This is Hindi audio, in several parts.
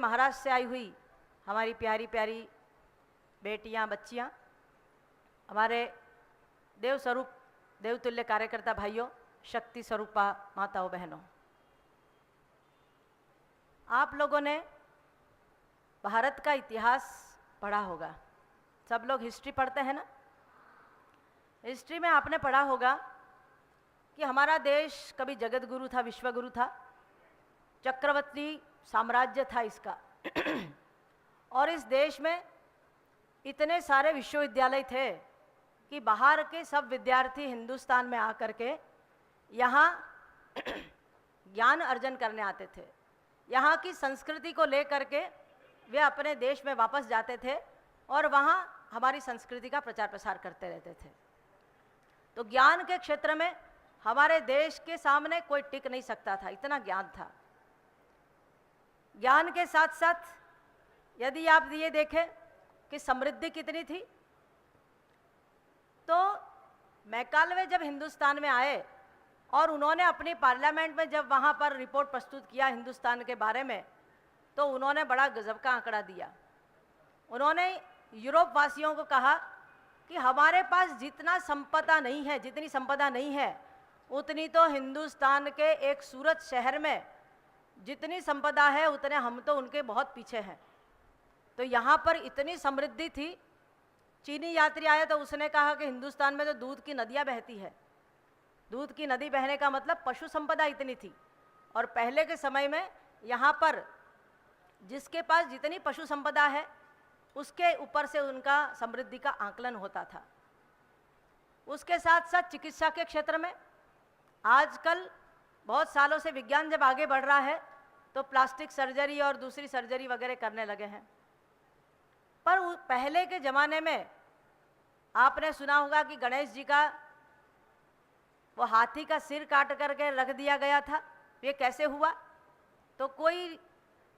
महाराष्ट्र से आई हुई हमारी प्यारी प्यारी बेटियां, बच्चियां, हमारे देव स्वरूप देवतुल्य कार्यकर्ता भाइयों, शक्ति स्वरूपा माताओं, बहनों, आप लोगों ने भारत का इतिहास पढ़ा होगा। सब लोग हिस्ट्री पढ़ते हैं ना। हिस्ट्री में आपने पढ़ा होगा कि हमारा देश कभी जगत गुरु था, विश्वगुरु था, चक्रवर्ती साम्राज्य था इसका और इस देश में इतने सारे विश्वविद्यालय थे कि बाहर के सब विद्यार्थी हिंदुस्तान में आकर के यहाँ ज्ञान अर्जन करने आते थे। यहाँ की संस्कृति को लेकर के वे अपने देश में वापस जाते थे और वहाँ हमारी संस्कृति का प्रचार प्रसार करते रहते थे। तो ज्ञान के क्षेत्र में हमारे देश के सामने कोई टिक नहीं सकता था, इतना ज्ञान था। ज्ञान के साथ साथ यदि आप ये देखें कि समृद्धि कितनी थी, तो मैकाले जब हिंदुस्तान में आए और उन्होंने अपनी पार्लियामेंट में जब वहाँ पर रिपोर्ट प्रस्तुत किया हिंदुस्तान के बारे में, तो उन्होंने बड़ा गजब का आंकड़ा दिया। उन्होंने यूरोप वासियों को कहा कि हमारे पास जितना संपदा नहीं है, जितनी संपदा नहीं है, उतनी तो हिंदुस्तान के एक सूरत शहर में जितनी संपदा है उतने हम तो उनके बहुत पीछे हैं। तो यहाँ पर इतनी समृद्धि थी। चीनी यात्री आया तो उसने कहा कि हिंदुस्तान में तो दूध की नदियाँ बहती है। दूध की नदी बहने का मतलब पशु संपदा इतनी थी। और पहले के समय में यहाँ पर जिसके पास जितनी पशु संपदा है उसके ऊपर से उनका समृद्धि का आकलन होता था। उसके साथ साथ चिकित्सा के क्षेत्र में आजकल बहुत सालों से विज्ञान जब आगे बढ़ रहा है तो प्लास्टिक सर्जरी और दूसरी सर्जरी वगैरह करने लगे हैं। पर पहले के ज़माने में आपने सुना होगा कि गणेश जी का वो हाथी का सिर काट करके रख दिया गया था। ये कैसे हुआ? तो कोई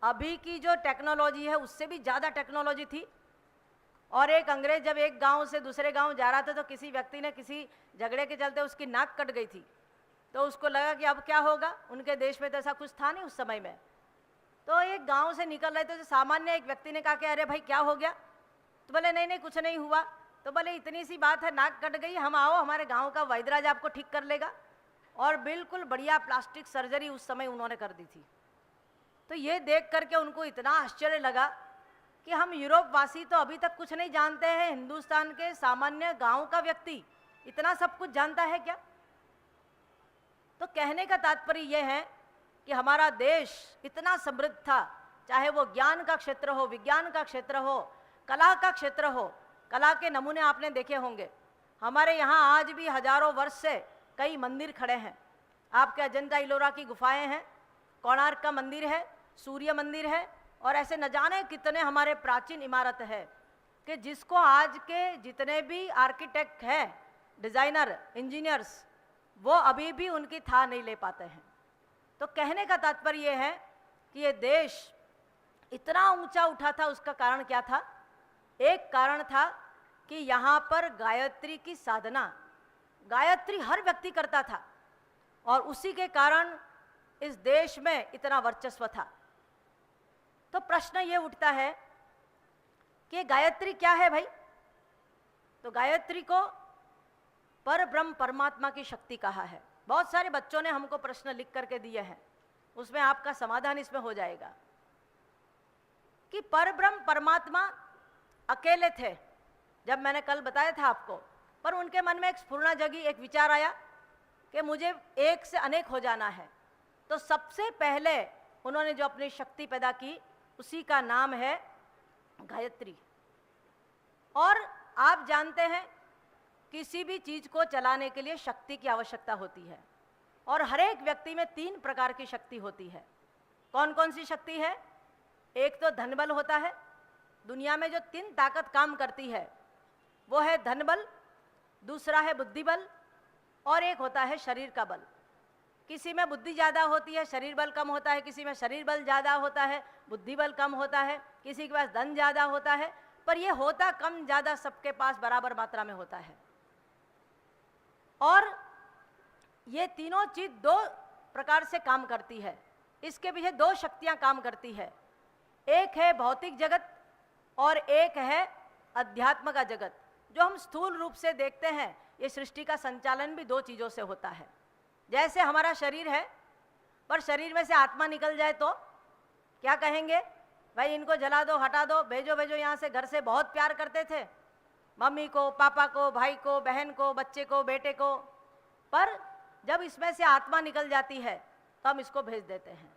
अभी की जो टेक्नोलॉजी है उससे भी ज़्यादा टेक्नोलॉजी थी। और एक अंग्रेज जब एक गांव से दूसरे गांव जा रहा था तो किसी व्यक्ति ने किसी झगड़े के चलते उसकी नाक कट गई थी। तो उसको लगा कि अब क्या होगा, उनके देश में तो ऐसा कुछ था नहीं उस समय में। तो एक गांव से निकल रहे थे तो सामान्य एक व्यक्ति ने कहा कि अरे भाई क्या हो गया? तो बोले नहीं नहीं कुछ नहीं हुआ। तो बोले इतनी सी बात है, नाक कट गई, हम आओ, हमारे गांव का वैद्यराज आपको ठीक कर लेगा। और बिल्कुल बढ़िया प्लास्टिक सर्जरी उस समय उन्होंने कर दी थी। तो ये देख करके उनको इतना आश्चर्य लगा कि हम यूरोप वासी तो अभी तक कुछ नहीं जानते हैं, हिंदुस्तान के सामान्य गाँव का व्यक्ति इतना सब कुछ जानता है क्या? तो कहने का तात्पर्य यह है कि हमारा देश इतना समृद्ध था, चाहे वो ज्ञान का क्षेत्र हो, विज्ञान का क्षेत्र हो, कला का क्षेत्र हो। कला के नमूने आपने देखे होंगे। हमारे यहाँ आज भी हजारों वर्ष से कई मंदिर खड़े हैं। आपके अजंता इलोरा की गुफाएं हैं, कोणार्क का मंदिर है, सूर्य मंदिर है, और ऐसे न जाने कितने हमारे प्राचीन इमारत है कि जिसको आज के जितने भी आर्किटेक्ट हैं, डिज़ाइनर, इंजीनियर्स, वो अभी भी उनकी था नहीं ले पाते हैं। तो कहने का तात्पर्य ये है कि ये देश इतना ऊंचा उठा था, उसका कारण क्या था? एक कारण था कि यहाँ पर गायत्री की साधना, गायत्री हर व्यक्ति करता था और उसी के कारण इस देश में इतना वर्चस्व था। तो प्रश्न ये उठता है कि गायत्री क्या है भाई? तो गायत्री को पर ब्रह्म परमात्मा की शक्ति कहा है। बहुत सारे बच्चों ने हमको प्रश्न लिख करके दिए हैं, उसमें आपका समाधान इसमें हो जाएगा कि पर ब्रह्म परमात्मा अकेले थे, जब मैंने कल बताया था आपको, पर उनके मन में एक स्फुरना जगी, एक विचार आया कि मुझे एक से अनेक हो जाना है। तो सबसे पहले उन्होंने जो अपनी शक्ति पैदा की उसी का नाम है गायत्री। और आप जानते हैं किसी भी चीज को चलाने के लिए शक्ति की आवश्यकता होती है और हर एक व्यक्ति में 3 प्रकार की शक्ति होती है। कौन कौन सी शक्ति है? एक तो धन बल होता है। दुनिया में जो 3 ताकत काम करती है वो है धन बल, दूसरा है बुद्धि बल और एक होता है शरीर का बल। किसी में बुद्धि ज़्यादा होती है, शरीर बल कम होता है, किसी में शरीर बल ज़्यादा होता है, बुद्धि बल कम होता है, किसी के पास धन ज़्यादा होता है, पर ये होता कम ज़्यादा सबके पास बराबर मात्रा में होता है। और ये तीनों चीज़ 2 प्रकार से काम करती है। इसके पीछे 2 शक्तियाँ काम करती है। एक है भौतिक जगत और एक है अध्यात्म का जगत। जो हम स्थूल रूप से देखते हैं, ये सृष्टि का संचालन भी दो चीज़ों से होता है। जैसे हमारा शरीर है, पर शरीर में से आत्मा निकल जाए तो क्या कहेंगे? भाई इनको जला दो, हटा दो, भेजो भेजो यहाँ से। घर से बहुत प्यार करते थे, मम्मी को, पापा को, भाई को, बहन को, बच्चे को, बेटे को। पर जब इसमें से आत्मा निकल जाती है तो हम इसको भेज देते हैं।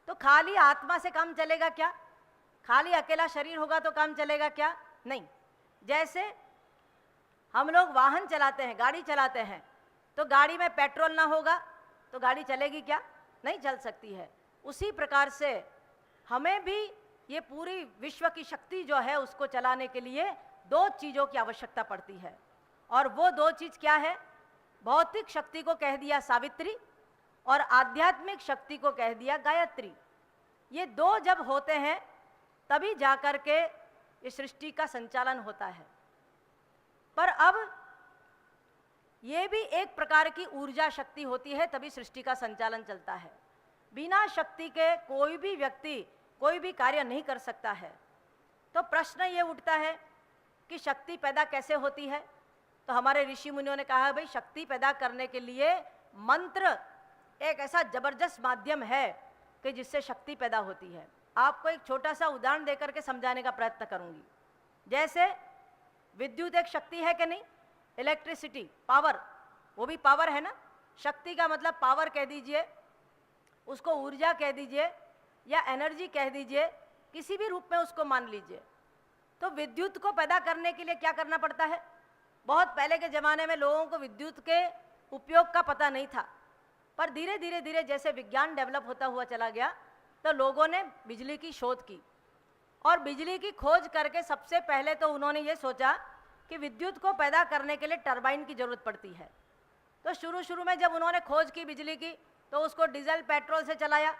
तो खाली आत्मा से काम चलेगा क्या? खाली अकेला शरीर होगा तो काम चलेगा क्या? नहीं। जैसे हम लोग वाहन चलाते हैं, गाड़ी चलाते हैं, तो गाड़ी में पेट्रोल ना होगा तो गाड़ी चलेगी क्या? नहीं चल सकती है। उसी प्रकार से हमें भी ये पूरी विश्व की शक्ति जो है उसको चलाने के लिए दो चीज़ों की आवश्यकता पड़ती है। और वो दो चीज़ क्या है? भौतिक शक्ति को कह दिया सावित्री और आध्यात्मिक शक्ति को कह दिया गायत्री। ये दो जब होते हैं तभी जाकर के ये सृष्टि का संचालन होता है। पर अब ये भी एक प्रकार की ऊर्जा शक्ति होती है, तभी सृष्टि का संचालन चलता है। बिना शक्ति के कोई भी व्यक्ति कोई भी कार्य नहीं कर सकता है। तो प्रश्न ये उठता है कि शक्ति पैदा कैसे होती है? तो हमारे ऋषि मुनियों ने कहा है भाई शक्ति पैदा करने के लिए मंत्र एक ऐसा जबरदस्त माध्यम है कि जिससे शक्ति पैदा होती है। आपको एक छोटा सा उदाहरण देकर के समझाने का प्रयत्न करूंगी। जैसे विद्युत एक शक्ति है कि नहीं? इलेक्ट्रिसिटी, पावर, वो भी पावर है ना। शक्ति का मतलब पावर कह दीजिए, उसको ऊर्जा कह दीजिए या एनर्जी कह दीजिए, किसी भी रूप में उसको मान लीजिए। तो विद्युत को पैदा करने के लिए क्या करना पड़ता है? बहुत पहले के ज़माने में लोगों को विद्युत के उपयोग का पता नहीं था, पर धीरे धीरे धीरे जैसे विज्ञान डेवलप होता हुआ चला गया तो लोगों ने बिजली की शोध की। और बिजली की खोज करके सबसे पहले तो उन्होंने ये सोचा कि विद्युत को पैदा करने के लिए टरबाइन की ज़रूरत पड़ती है। तो शुरू में जब उन्होंने खोज की बिजली की तो उसको डीजल पेट्रोल से चलाया,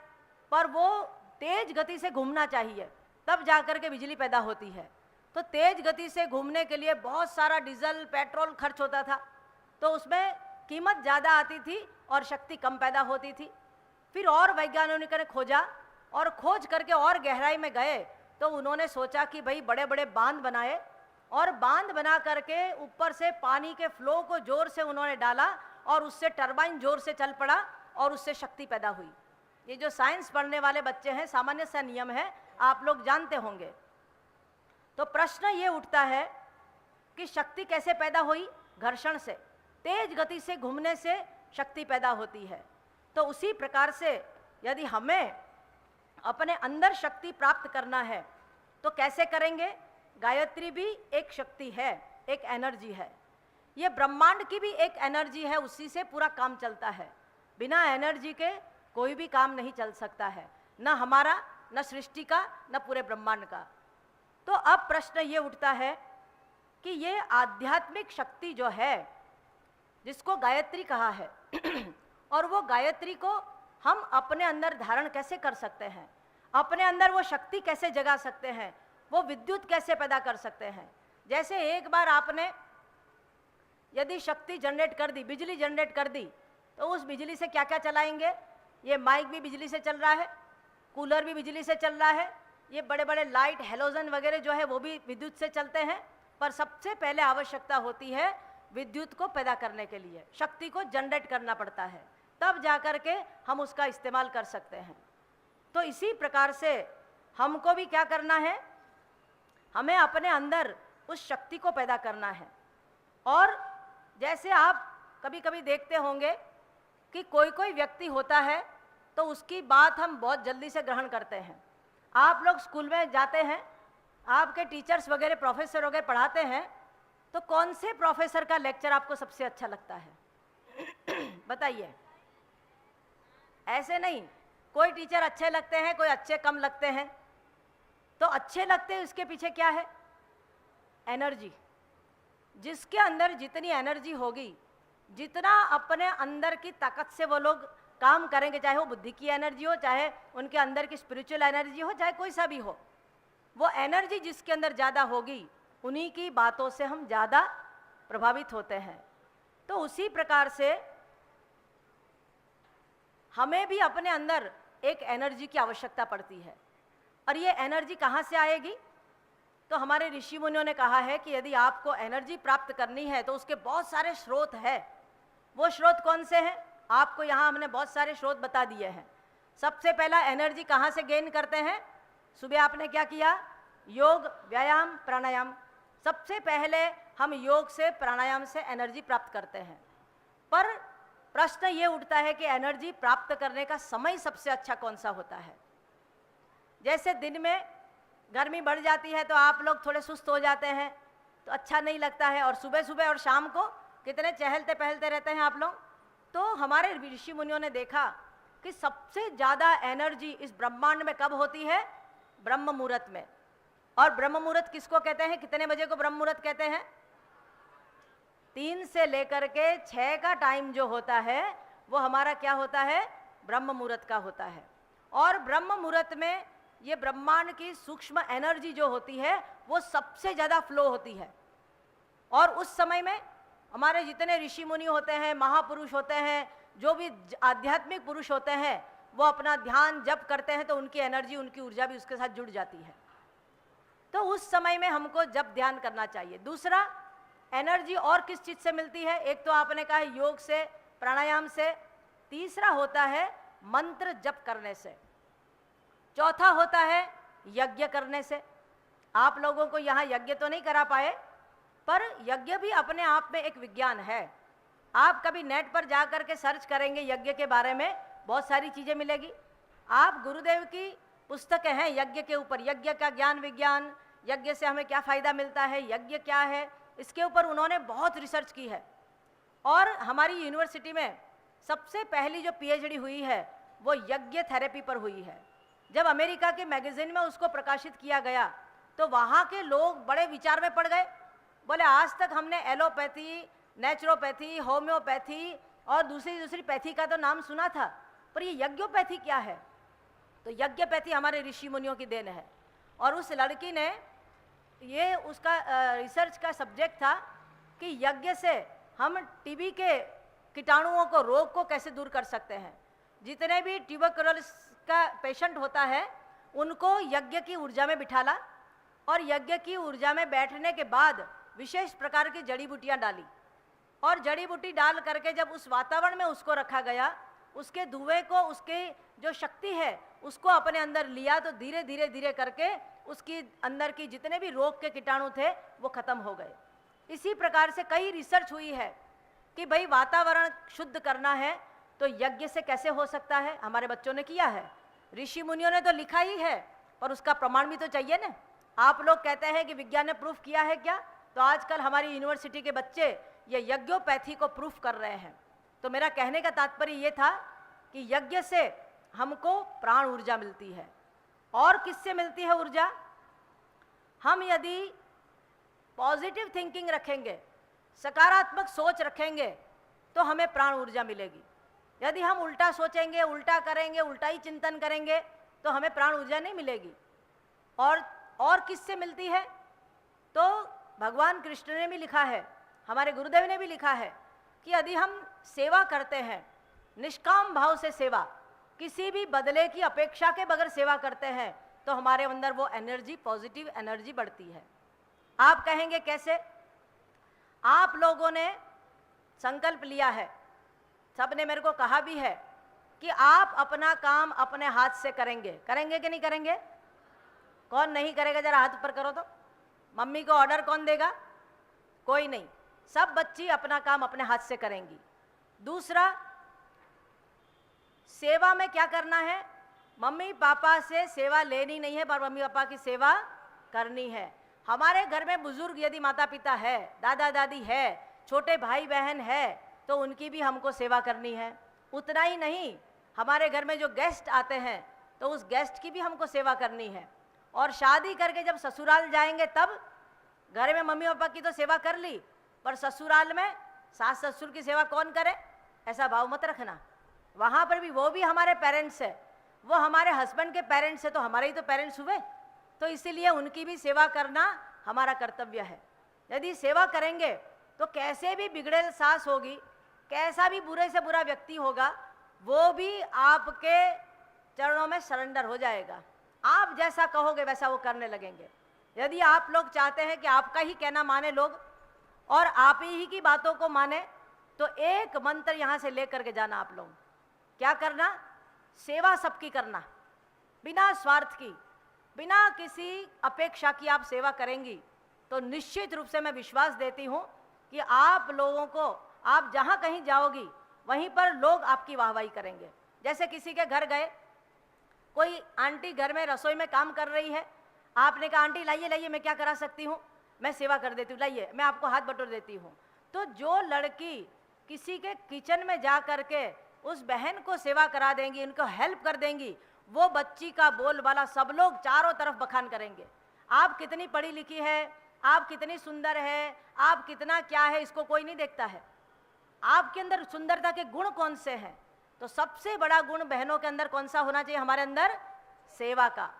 पर वो तेज गति से घूमना चाहिए तब जाकर के बिजली पैदा होती है। तो तेज गति से घूमने के लिए बहुत सारा डीजल पेट्रोल खर्च होता था, तो उसमें कीमत ज़्यादा आती थी और शक्ति कम पैदा होती थी। फिर और वैज्ञानिकों ने खोजा और खोज करके और गहराई में गए तो उन्होंने सोचा कि भाई बड़े बड़े बांध बनाए और बांध बना करके ऊपर से पानी के फ्लो को जोर से उन्होंने डाला और उससे टरबाइन जोर से चल पड़ा और उससे शक्ति पैदा हुई। ये जो साइंस पढ़ने वाले बच्चे हैं, सामान्य सा नियम है, आप लोग जानते होंगे। तो प्रश्न ये उठता है कि शक्ति कैसे पैदा हुई? घर्षण से, तेज गति से घूमने से शक्ति पैदा होती है। तो उसी प्रकार से यदि हमें अपने अंदर शक्ति प्राप्त करना है तो कैसे करेंगे? गायत्री भी एक शक्ति है, एक एनर्जी है। ये ब्रह्मांड की भी एक एनर्जी है, उसी से पूरा काम चलता है। बिना एनर्जी के कोई भी काम नहीं चल सकता है, न हमारा, न सृष्टि का, न पूरे ब्रह्मांड का। तो अब प्रश्न ये उठता है कि ये आध्यात्मिक शक्ति जो है जिसको गायत्री कहा है और वो गायत्री को हम अपने अंदर धारण कैसे कर सकते हैं? अपने अंदर वो शक्ति कैसे जगा सकते हैं? वो विद्युत कैसे पैदा कर सकते हैं? जैसे एक बार आपने यदि शक्ति जनरेट कर दी, बिजली जनरेट कर दी, तो उस बिजली से क्या क्या चलाएंगे? ये माइक भी बिजली से चल रहा है, कूलर भी बिजली से चल रहा है, ये बड़े बड़े लाइट हेलोजन वगैरह जो है वो भी विद्युत से चलते हैं। पर सबसे पहले आवश्यकता होती है विद्युत को पैदा करने के लिए, शक्ति को जनरेट करना पड़ता है, तब जाकर के हम उसका इस्तेमाल कर सकते हैं। तो इसी प्रकार से हमको भी क्या करना है? हमें अपने अंदर उस शक्ति को पैदा करना है। और जैसे आप कभी कभी देखते होंगे कि कोई कोई व्यक्ति होता है तो उसकी बात हम बहुत जल्दी से ग्रहण करते हैं। आप लोग स्कूल में जाते हैं, आपके टीचर्स वगैरह, प्रोफेसर वगैरह पढ़ाते हैं, तो कौन से प्रोफेसर का लेक्चर आपको सबसे अच्छा लगता है? बताइए। ऐसे नहीं, कोई टीचर अच्छे लगते हैं, कोई अच्छे कम लगते हैं। तो अच्छे लगते हैं, उसके पीछे क्या है? एनर्जी। जिसके अंदर जितनी एनर्जी होगी, जितना अपने अंदर की ताकत से वो लोग काम करेंगे, चाहे वो बुद्धि की एनर्जी हो, चाहे उनके अंदर की स्पिरिचुअल एनर्जी हो, चाहे कोई सा भी हो, वो एनर्जी जिसके अंदर ज़्यादा होगी उन्हीं की बातों से हम ज़्यादा प्रभावित होते हैं। तो उसी प्रकार से हमें भी अपने अंदर एक एनर्जी की आवश्यकता पड़ती है। और ये एनर्जी कहाँ से आएगी? तो हमारे ऋषि मुनियों ने कहा है कि यदि आपको एनर्जी प्राप्त करनी है तो उसके बहुत सारे स्रोत हैं। वो स्रोत कौन से हैं? आपको यहाँ हमने बहुत सारे स्रोत बता दिए हैं। सबसे पहला एनर्जी कहाँ से गेन करते हैं? सुबह आपने क्या किया? योग, व्यायाम, प्राणायाम। सबसे पहले हम योग से, प्राणायाम से एनर्जी प्राप्त करते हैं। पर प्रश्न ये उठता है कि एनर्जी प्राप्त करने का समय सबसे अच्छा कौन सा होता है? जैसे दिन में गर्मी बढ़ जाती है तो आप लोग थोड़े सुस्त हो जाते हैं, तो अच्छा नहीं लगता है, और सुबह सुबह और शाम को कितने चहलते पहलते रहते हैं आप लोग। तो हमारे ऋषि मुनियों ने देखा कि सबसे ज़्यादा एनर्जी इस ब्रह्मांड में कब होती है? ब्रह्म मुहूर्त में। और ब्रह्म मुहूर्त किसको कहते हैं? कितने बजे को ब्रह्म मुहूर्त कहते हैं? 3 से लेकर के 6 का टाइम जो होता है वो हमारा क्या होता है? ब्रह्म मुहूर्त का होता है। और ब्रह्म मुहूर्त में ये ब्रह्मांड की सूक्ष्म एनर्जी जो होती है वो सबसे ज़्यादा फ्लो होती है। और उस समय में हमारे जितने ऋषि मुनि होते हैं, महापुरुष होते हैं, जो भी आध्यात्मिक पुरुष होते हैं, वो अपना ध्यान जप करते हैं तो उनकी एनर्जी, उनकी ऊर्जा भी उसके साथ जुड़ जाती है। तो उस समय में हमको जप ध्यान करना चाहिए। दूसरा, एनर्जी और किस चीज़ से मिलती है? एक तो आपने कहा है योग से, प्राणायाम से। तीसरा होता है मंत्र जप करने से। चौथा होता है यज्ञ करने से। आप लोगों को यहाँ यज्ञ तो नहीं करा पाए, पर यज्ञ भी अपने आप में एक विज्ञान है। आप कभी नेट पर जा कर के सर्च करेंगे यज्ञ के बारे में, बहुत सारी चीज़ें मिलेगी। आप गुरुदेव की पुस्तकें हैं यज्ञ के ऊपर, यज्ञ का ज्ञान विज्ञान, यज्ञ से हमें क्या फ़ायदा मिलता है, यज्ञ क्या है, इसके ऊपर उन्होंने बहुत रिसर्च की है। और हमारी यूनिवर्सिटी में सबसे पहली जो पीएचडी हुई है वो यज्ञ थेरेपी पर हुई है। जब अमेरिका के मैगजीन में उसको प्रकाशित किया गया तो वहाँ के लोग बड़े विचार में पड़ गए। बोले आज तक हमने एलोपैथी, नेचुरोपैथी, होम्योपैथी और दूसरी पैथी का तो नाम सुना था, पर ये यज्ञोपैथी क्या है? तो यज्ञोपैथी हमारे ऋषि मुनियों की देन है। और उस लड़की ने, ये उसका रिसर्च का सब्जेक्ट था कि यज्ञ से हम टीबी के कीटाणुओं को, रोग को कैसे दूर कर सकते हैं। जितने भी ट्यूबरकुलोसिस का पेशेंट होता है उनको यज्ञ की ऊर्जा में बिठाला, और यज्ञ की ऊर्जा में बैठने के बाद विशेष प्रकार की जड़ी बूटियाँ डाली, और जड़ी बूटी डाल करके जब उस वातावरण में उसको रखा गया, उसके धुएं को, उसके जो शक्ति है उसको अपने अंदर लिया, तो धीरे धीरे धीरे करके उसकी अंदर की जितने भी रोग के कीटाणु थे वो खत्म हो गए। इसी प्रकार से कई रिसर्च हुई है कि भाई वातावरण शुद्ध करना है तो यज्ञ से कैसे हो सकता है। हमारे बच्चों ने किया है, ऋषि मुनियों ने तो लिखा ही है, पर उसका प्रमाण भी तो चाहिए ना। आप लोग कहते हैं कि विज्ञान ने प्रूफ किया है क्या? तो आजकल हमारी यूनिवर्सिटी के बच्चे ये यज्ञोपैथी को प्रूफ कर रहे हैं। तो मेरा कहने का तात्पर्य ये था कि यज्ञ से हमको प्राण ऊर्जा मिलती है। और किससे मिलती है ऊर्जा? हम यदि पॉजिटिव थिंकिंग रखेंगे, सकारात्मक सोच रखेंगे, तो हमें प्राण ऊर्जा मिलेगी। यदि हम उल्टा सोचेंगे, उल्टा करेंगे, उल्टा ही चिंतन करेंगे, तो हमें प्राण ऊर्जा नहीं मिलेगी। और किससे मिलती है? तो भगवान कृष्ण ने भी लिखा है, हमारे गुरुदेव ने भी लिखा है कि यदि हम सेवा करते हैं, निष्काम भाव से सेवा, किसी भी बदले की अपेक्षा के बगैर सेवा करते हैं, तो हमारे अंदर वो एनर्जी, पॉजिटिव एनर्जी बढ़ती है। आप कहेंगे कैसे? आप लोगों ने संकल्प लिया है, सबने मेरे को कहा भी है कि आप अपना काम अपने हाथ से करेंगे। करेंगे कि नहीं करेंगे? कौन नहीं करेगा? जरा हाथ ऊपर करो तो। मम्मी को ऑर्डर कौन देगा? कोई नहीं। सब बच्ची अपना काम अपने हाथ से करेंगी। दूसरा, सेवा में क्या करना है? मम्मी पापा से सेवा लेनी नहीं है, पर मम्मी पापा की सेवा करनी है। हमारे घर में बुजुर्ग यदि माता पिता है, दादा दादी है, छोटे भाई बहन है, तो उनकी भी हमको सेवा करनी है। उतना ही नहीं, हमारे घर में जो गेस्ट आते हैं तो उस गेस्ट की भी हमको सेवा करनी है। और शादी करके जब ससुराल जाएंगे तब घर में मम्मी पापा की तो सेवा कर ली, पर ससुराल में सास ससुर की सेवा कौन करे? ऐसा भाव मत रखना। वहाँ पर भी वो भी हमारे पेरेंट्स है, वो हमारे हस्बैंड के पेरेंट्स है, तो हमारे ही तो पेरेंट्स हुए, तो इसीलिए उनकी भी सेवा करना हमारा कर्तव्य है। यदि सेवा करेंगे तो कैसे भी बिगड़ेल सास होगी, कैसा भी बुरे से बुरा व्यक्ति होगा, वो भी आपके चरणों में सरेंडर हो जाएगा। आप जैसा कहोगे वैसा वो करने लगेंगे। यदि आप लोग चाहते हैं कि आपका ही कहना माने लोग और आप ही की बातों को माने, तो एक मंत्र यहाँ से लेकर के जाना आप लोग। क्या करना? सेवा सबकी करना, बिना स्वार्थ की, बिना किसी अपेक्षा की आप सेवा करेंगी तो निश्चित रूप से मैं विश्वास देती हूँ कि आप लोगों को, आप जहाँ कहीं जाओगी वहीं पर लोग आपकी वाहवाही करेंगे। जैसे किसी के घर गए, कोई आंटी घर में रसोई में काम कर रही है, आपने कहा आंटी लाइए लाइए मैं क्या करा सकती हूँ, मैं सेवा कर देती हूँ, लाइए मैं आपको हाथ बटोर देती हूँ। तो जो लड़की किसी के किचन में जा करके उस बहन को सेवा करा देंगी, उनको हेल्प कर देंगी, वो बच्ची का बोलबाला सब लोग चारों तरफ बखान करेंगे। आप कितनी पढ़ी लिखी है, आप कितनी सुंदर है, आप कितना क्या है, इसको कोई नहीं देखता है। आपके अंदर सुंदरता के गुण कौन से हैं? तो सबसे बड़ा गुण बहनों के अंदर कौन सा होना चाहिए? हमारे अंदर सेवा का।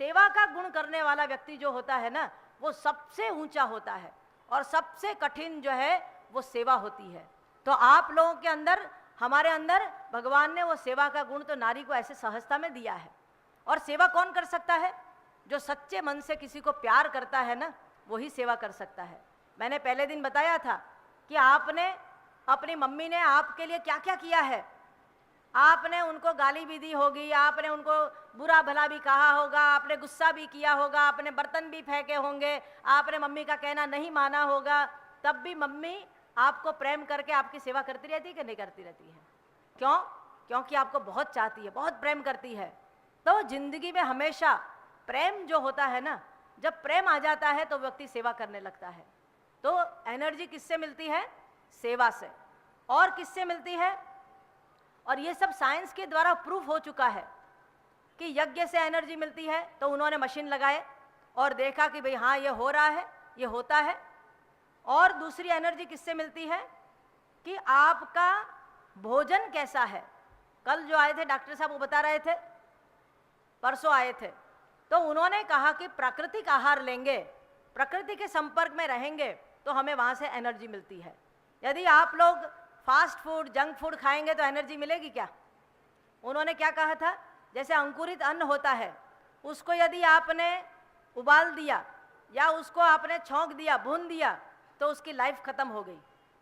सेवा का गुण करने वाला व्यक्ति जो होता है ना, वो सबसे ऊंचा होता है और सबसे कठिन जो है वो सेवा होती है। तो आप लोगों के अंदर, हमारे अंदर भगवान ने वो सेवा का गुण तो नारी को ऐसे सहजता में दिया है। और सेवा कौन कर सकता है? जो सच्चे मन से किसी को प्यार करता है ना, वही सेवा कर सकता है। मैंने पहले दिन बताया था कि आपने, अपनी मम्मी ने आपके लिए क्या क्या किया है। आपने उनको गाली भी दी होगी, आपने उनको बुरा भला भी कहा होगा, आपने गुस्सा भी किया होगा, आपने बर्तन भी फेंके होंगे, आपने मम्मी का कहना नहीं माना होगा, तब भी मम्मी आपको प्रेम करके आपकी सेवा करती रहती है कि नहीं करती रहती है? क्यों? क्योंकि आपको बहुत चाहती है, बहुत प्रेम करती है। तो जिंदगी में हमेशा प्रेम जो होता है ना, जब प्रेम आ जाता है तो व्यक्ति सेवा करने लगता है। तो एनर्जी किससे मिलती है? सेवा से। और किससे मिलती है? और ये सब साइंस के द्वारा प्रूफ हो चुका है कि यज्ञ से एनर्जी मिलती है। तो उन्होंने मशीन लगाए और देखा कि भाई हाँ ये हो रहा है, ये होता है। और दूसरी एनर्जी किससे मिलती है? कि आपका भोजन कैसा है। कल जो आए थे डॉक्टर साहब वो बता रहे थे, परसों आए थे, तो उन्होंने कहा कि प्राकृतिक आहार लेंगे, प्रकृति के संपर्क में रहेंगे तो हमें वहाँ से एनर्जी मिलती है। यदि आप लोग फास्ट फूड, जंक फूड खाएंगे तो एनर्जी मिलेगी क्या? उन्होंने क्या कहा था? जैसे अंकुरित अन्न होता है, उसको यदि आपने उबाल दिया या उसको आपने छौंक दिया, भून दिया, तो उसकी लाइफ खत्म हो गई।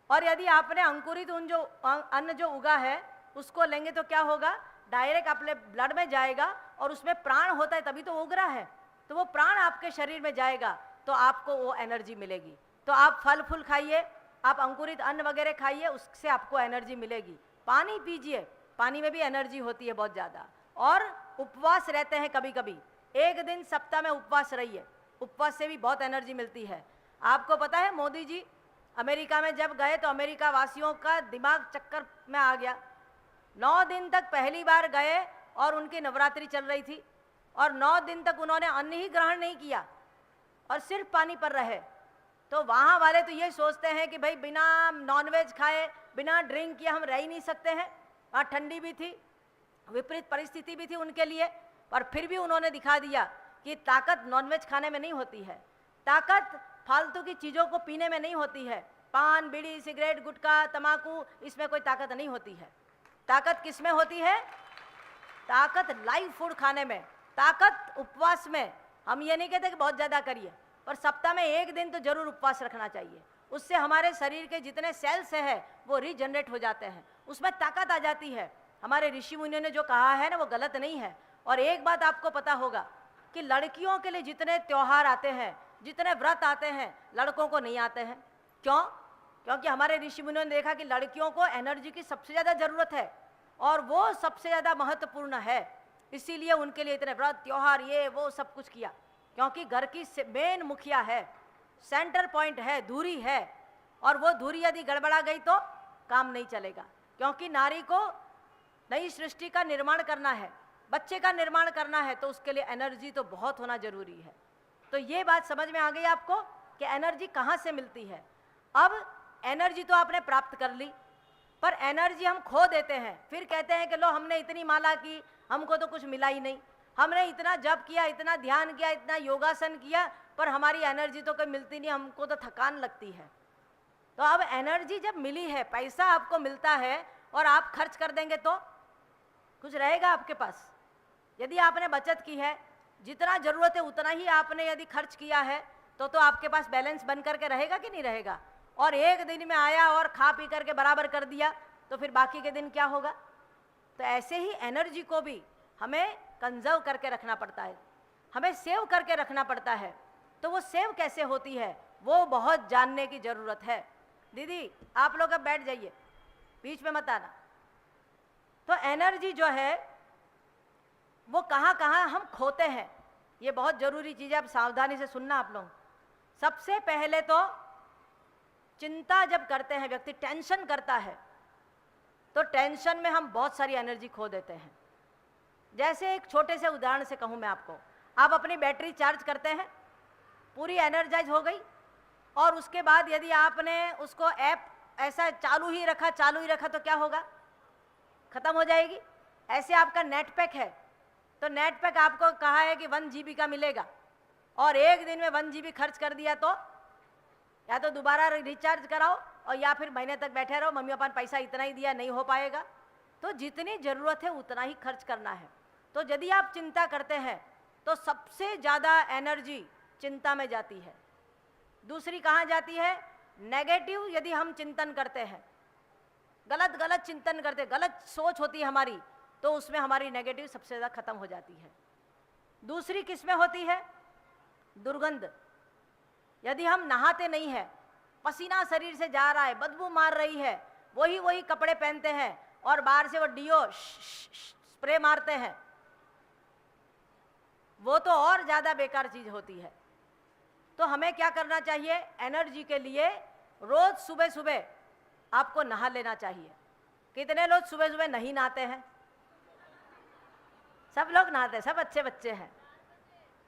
और यदि आपने अंकुरित उन जो अन्न जो उगा है उसको लेंगे तो क्या होगा? डायरेक्ट अपने ब्लड में जाएगा और उसमें प्राण होता है, तभी तो उग रहा है। तो वो प्राण आपके शरीर में जाएगा तो आपको वो एनर्जी मिलेगी। तो आप फल फूल खाइए, आप अंकुरित अन्न वगैरह खाइए, उससे आपको एनर्जी मिलेगी। पानी पीजिए, पानी में भी एनर्जी होती है बहुत ज़्यादा। और उपवास रहते हैं कभी कभी, एक दिन सप्ताह में उपवास रहिए, उपवास से भी बहुत एनर्जी मिलती है। आपको पता है मोदी जी अमेरिका में जब गए तो अमेरिका वासियों का दिमाग चक्कर में आ गया। 9 दिन तक पहली बार गए और उनकी नवरात्रि चल रही थी और 9 दिन तक उन्होंने अन्न ही ग्रहण नहीं किया और सिर्फ पानी पर रहे। तो वहाँ वाले तो ये सोचते हैं कि भाई बिना नॉनवेज खाए, बिना ड्रिंक किए हम रह ही नहीं सकते हैं। वहाँ ठंडी भी थी, विपरीत परिस्थिति भी थी उनके लिए, पर फिर भी उन्होंने दिखा दिया कि ताकत नॉनवेज खाने में नहीं होती है, ताकत फालतू की चीज़ों को पीने में नहीं होती है। पान, बीड़ी, सिगरेट, गुटखा, तम्बाकू, इसमें कोई ताकत नहीं होती है। ताकत किस में होती है? ताकत लाइव फूड खाने में, ताकत उपवास में। हम ये नहीं कहते कि बहुत ज़्यादा करिए, पर सप्ताह में एक दिन तो जरूर उपवास रखना चाहिए। उससे हमारे शरीर के जितने सेल्स हैं वो रीजनरेट हो जाते हैं, उसमें ताकत आ जाती है। हमारे ऋषि मुनियों ने जो कहा है ना वो गलत नहीं है। और एक बात आपको पता होगा कि लड़कियों के लिए जितने त्यौहार आते हैं, जितने व्रत आते हैं, लड़कों को नहीं आते हैं। क्यों? क्योंकि हमारे ऋषि मुनियों ने देखा कि लड़कियों को एनर्जी की सबसे ज़्यादा ज़रूरत है और वो सबसे ज़्यादा महत्वपूर्ण है, इसीलिए उनके लिए इतने व्रत, त्यौहार, ये वो सब कुछ किया। क्योंकि घर की मेन मुखिया है, सेंटर पॉइंट है, धुरी है, और वो धुरी यदि गड़बड़ा गई तो काम नहीं चलेगा। क्योंकि नारी को नई सृष्टि का निर्माण करना है, बच्चे का निर्माण करना है, तो उसके लिए एनर्जी तो बहुत होना जरूरी है। तो ये बात समझ में आ गई आपको कि एनर्जी कहाँ से मिलती है। अब एनर्जी तो आपने प्राप्त कर ली, पर एनर्जी हम खो देते हैं, फिर कहते हैं कि लो हमने इतनी माला की, हमको तो कुछ मिला ही नहीं, हमने इतना जप किया, इतना ध्यान किया, इतना योगासन किया, पर हमारी एनर्जी तो कोई मिलती नहीं, हमको तो थकान लगती है। तो अब एनर्जी जब मिली है, पैसा आपको मिलता है और आप खर्च कर देंगे तो कुछ रहेगा आपके पास? यदि आपने बचत की है, जितना जरूरत है उतना ही आपने यदि खर्च किया है तो आपके पास बैलेंस बन करके रहेगा कि नहीं रहेगा। और एक दिन में आया और खा पी करके बराबर कर दिया तो फिर बाकी के दिन क्या होगा। तो ऐसे ही एनर्जी को भी हमें कंजर्व करके रखना पड़ता है, हमें सेव करके रखना पड़ता है। तो वो सेव कैसे होती है वो बहुत जानने की ज़रूरत है। दीदी आप लोग अब बैठ जाइए, बीच में मत आना। तो एनर्जी जो है वो कहाँ कहाँ हम खोते हैं, ये बहुत ज़रूरी चीज़ है। अब सावधानी से सुनना आप लोग। सबसे पहले तो चिंता जब करते हैं, व्यक्ति टेंशन करता है, तो टेंशन में हम बहुत सारी एनर्जी खो देते हैं। जैसे एक छोटे से उदाहरण से कहूँ मैं आपको, आप अपनी बैटरी चार्ज करते हैं, पूरी एनर्जाइज हो गई, और उसके बाद यदि आपने उसको ऐप ऐसा चालू ही रखा तो क्या होगा, ख़त्म हो जाएगी। ऐसे आपका नेट पैक है, तो नेट पैक आपको कहा है कि 1 GB का मिलेगा, और एक दिन में 1 GB खर्च कर दिया तो या तो दोबारा रिचार्ज कराओ और या फिर महीने तक बैठे रहो, मम्मी पापा ने पैसा इतना ही दिया, नहीं हो पाएगा। तो जितनी ज़रूरत है उतना ही खर्च करना है। तो यदि आप चिंता करते हैं तो सबसे ज़्यादा एनर्जी चिंता में जाती है। दूसरी कहाँ जाती है, नेगेटिव यदि हम चिंतन करते हैं, गलत चिंतन करते, गलत सोच होती है हमारी, तो उसमें हमारी नेगेटिव सबसे ज़्यादा खत्म हो जाती है। दूसरी किस में होती है, दुर्गंध। यदि हम नहाते नहीं हैं, पसीना शरीर से जा रहा है, बदबू मार रही है, वही कपड़े पहनते हैं और बाहर से वो डियो स्प्रे मारते हैं, वो तो और ज़्यादा बेकार चीज़ होती है। तो हमें क्या करना चाहिए, एनर्जी के लिए रोज़ सुबह सुबह आपको नहा लेना चाहिए। कितने लोग सुबह सुबह नहीं नहाते हैं? सब लोग नहाते हैं, सब अच्छे बच्चे हैं।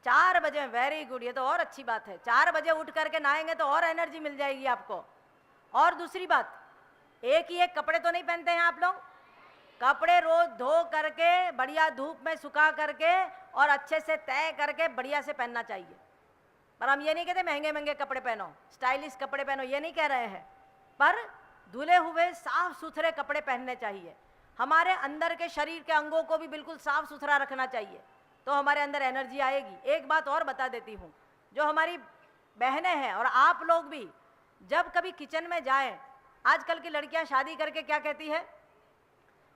4 बजे, वेरी गुड, ये तो और अच्छी बात है। 4 बजे उठ करके नहाएंगे तो और एनर्जी मिल जाएगी आपको। और दूसरी बात, एक ही एक कपड़े तो नहीं पहनते हैं आप लोग, कपड़े रोज धो करके बढ़िया धूप में सुखा करके और अच्छे से तय करके बढ़िया से पहनना चाहिए। पर हम ये नहीं कहते महंगे महंगे कपड़े पहनो, स्टाइलिश कपड़े पहनो, ये नहीं कह रहे हैं, पर धुले हुए साफ सुथरे कपड़े पहनने चाहिए। हमारे अंदर के शरीर के अंगों को भी बिल्कुल साफ सुथरा रखना चाहिए, तो हमारे अंदर एनर्जी आएगी। एक बात और बता देती हूँ, जो हमारी बहनें हैं और आप लोग भी जब कभी किचन में जाएं, आजकल की लड़कियां शादी करके क्या कहती है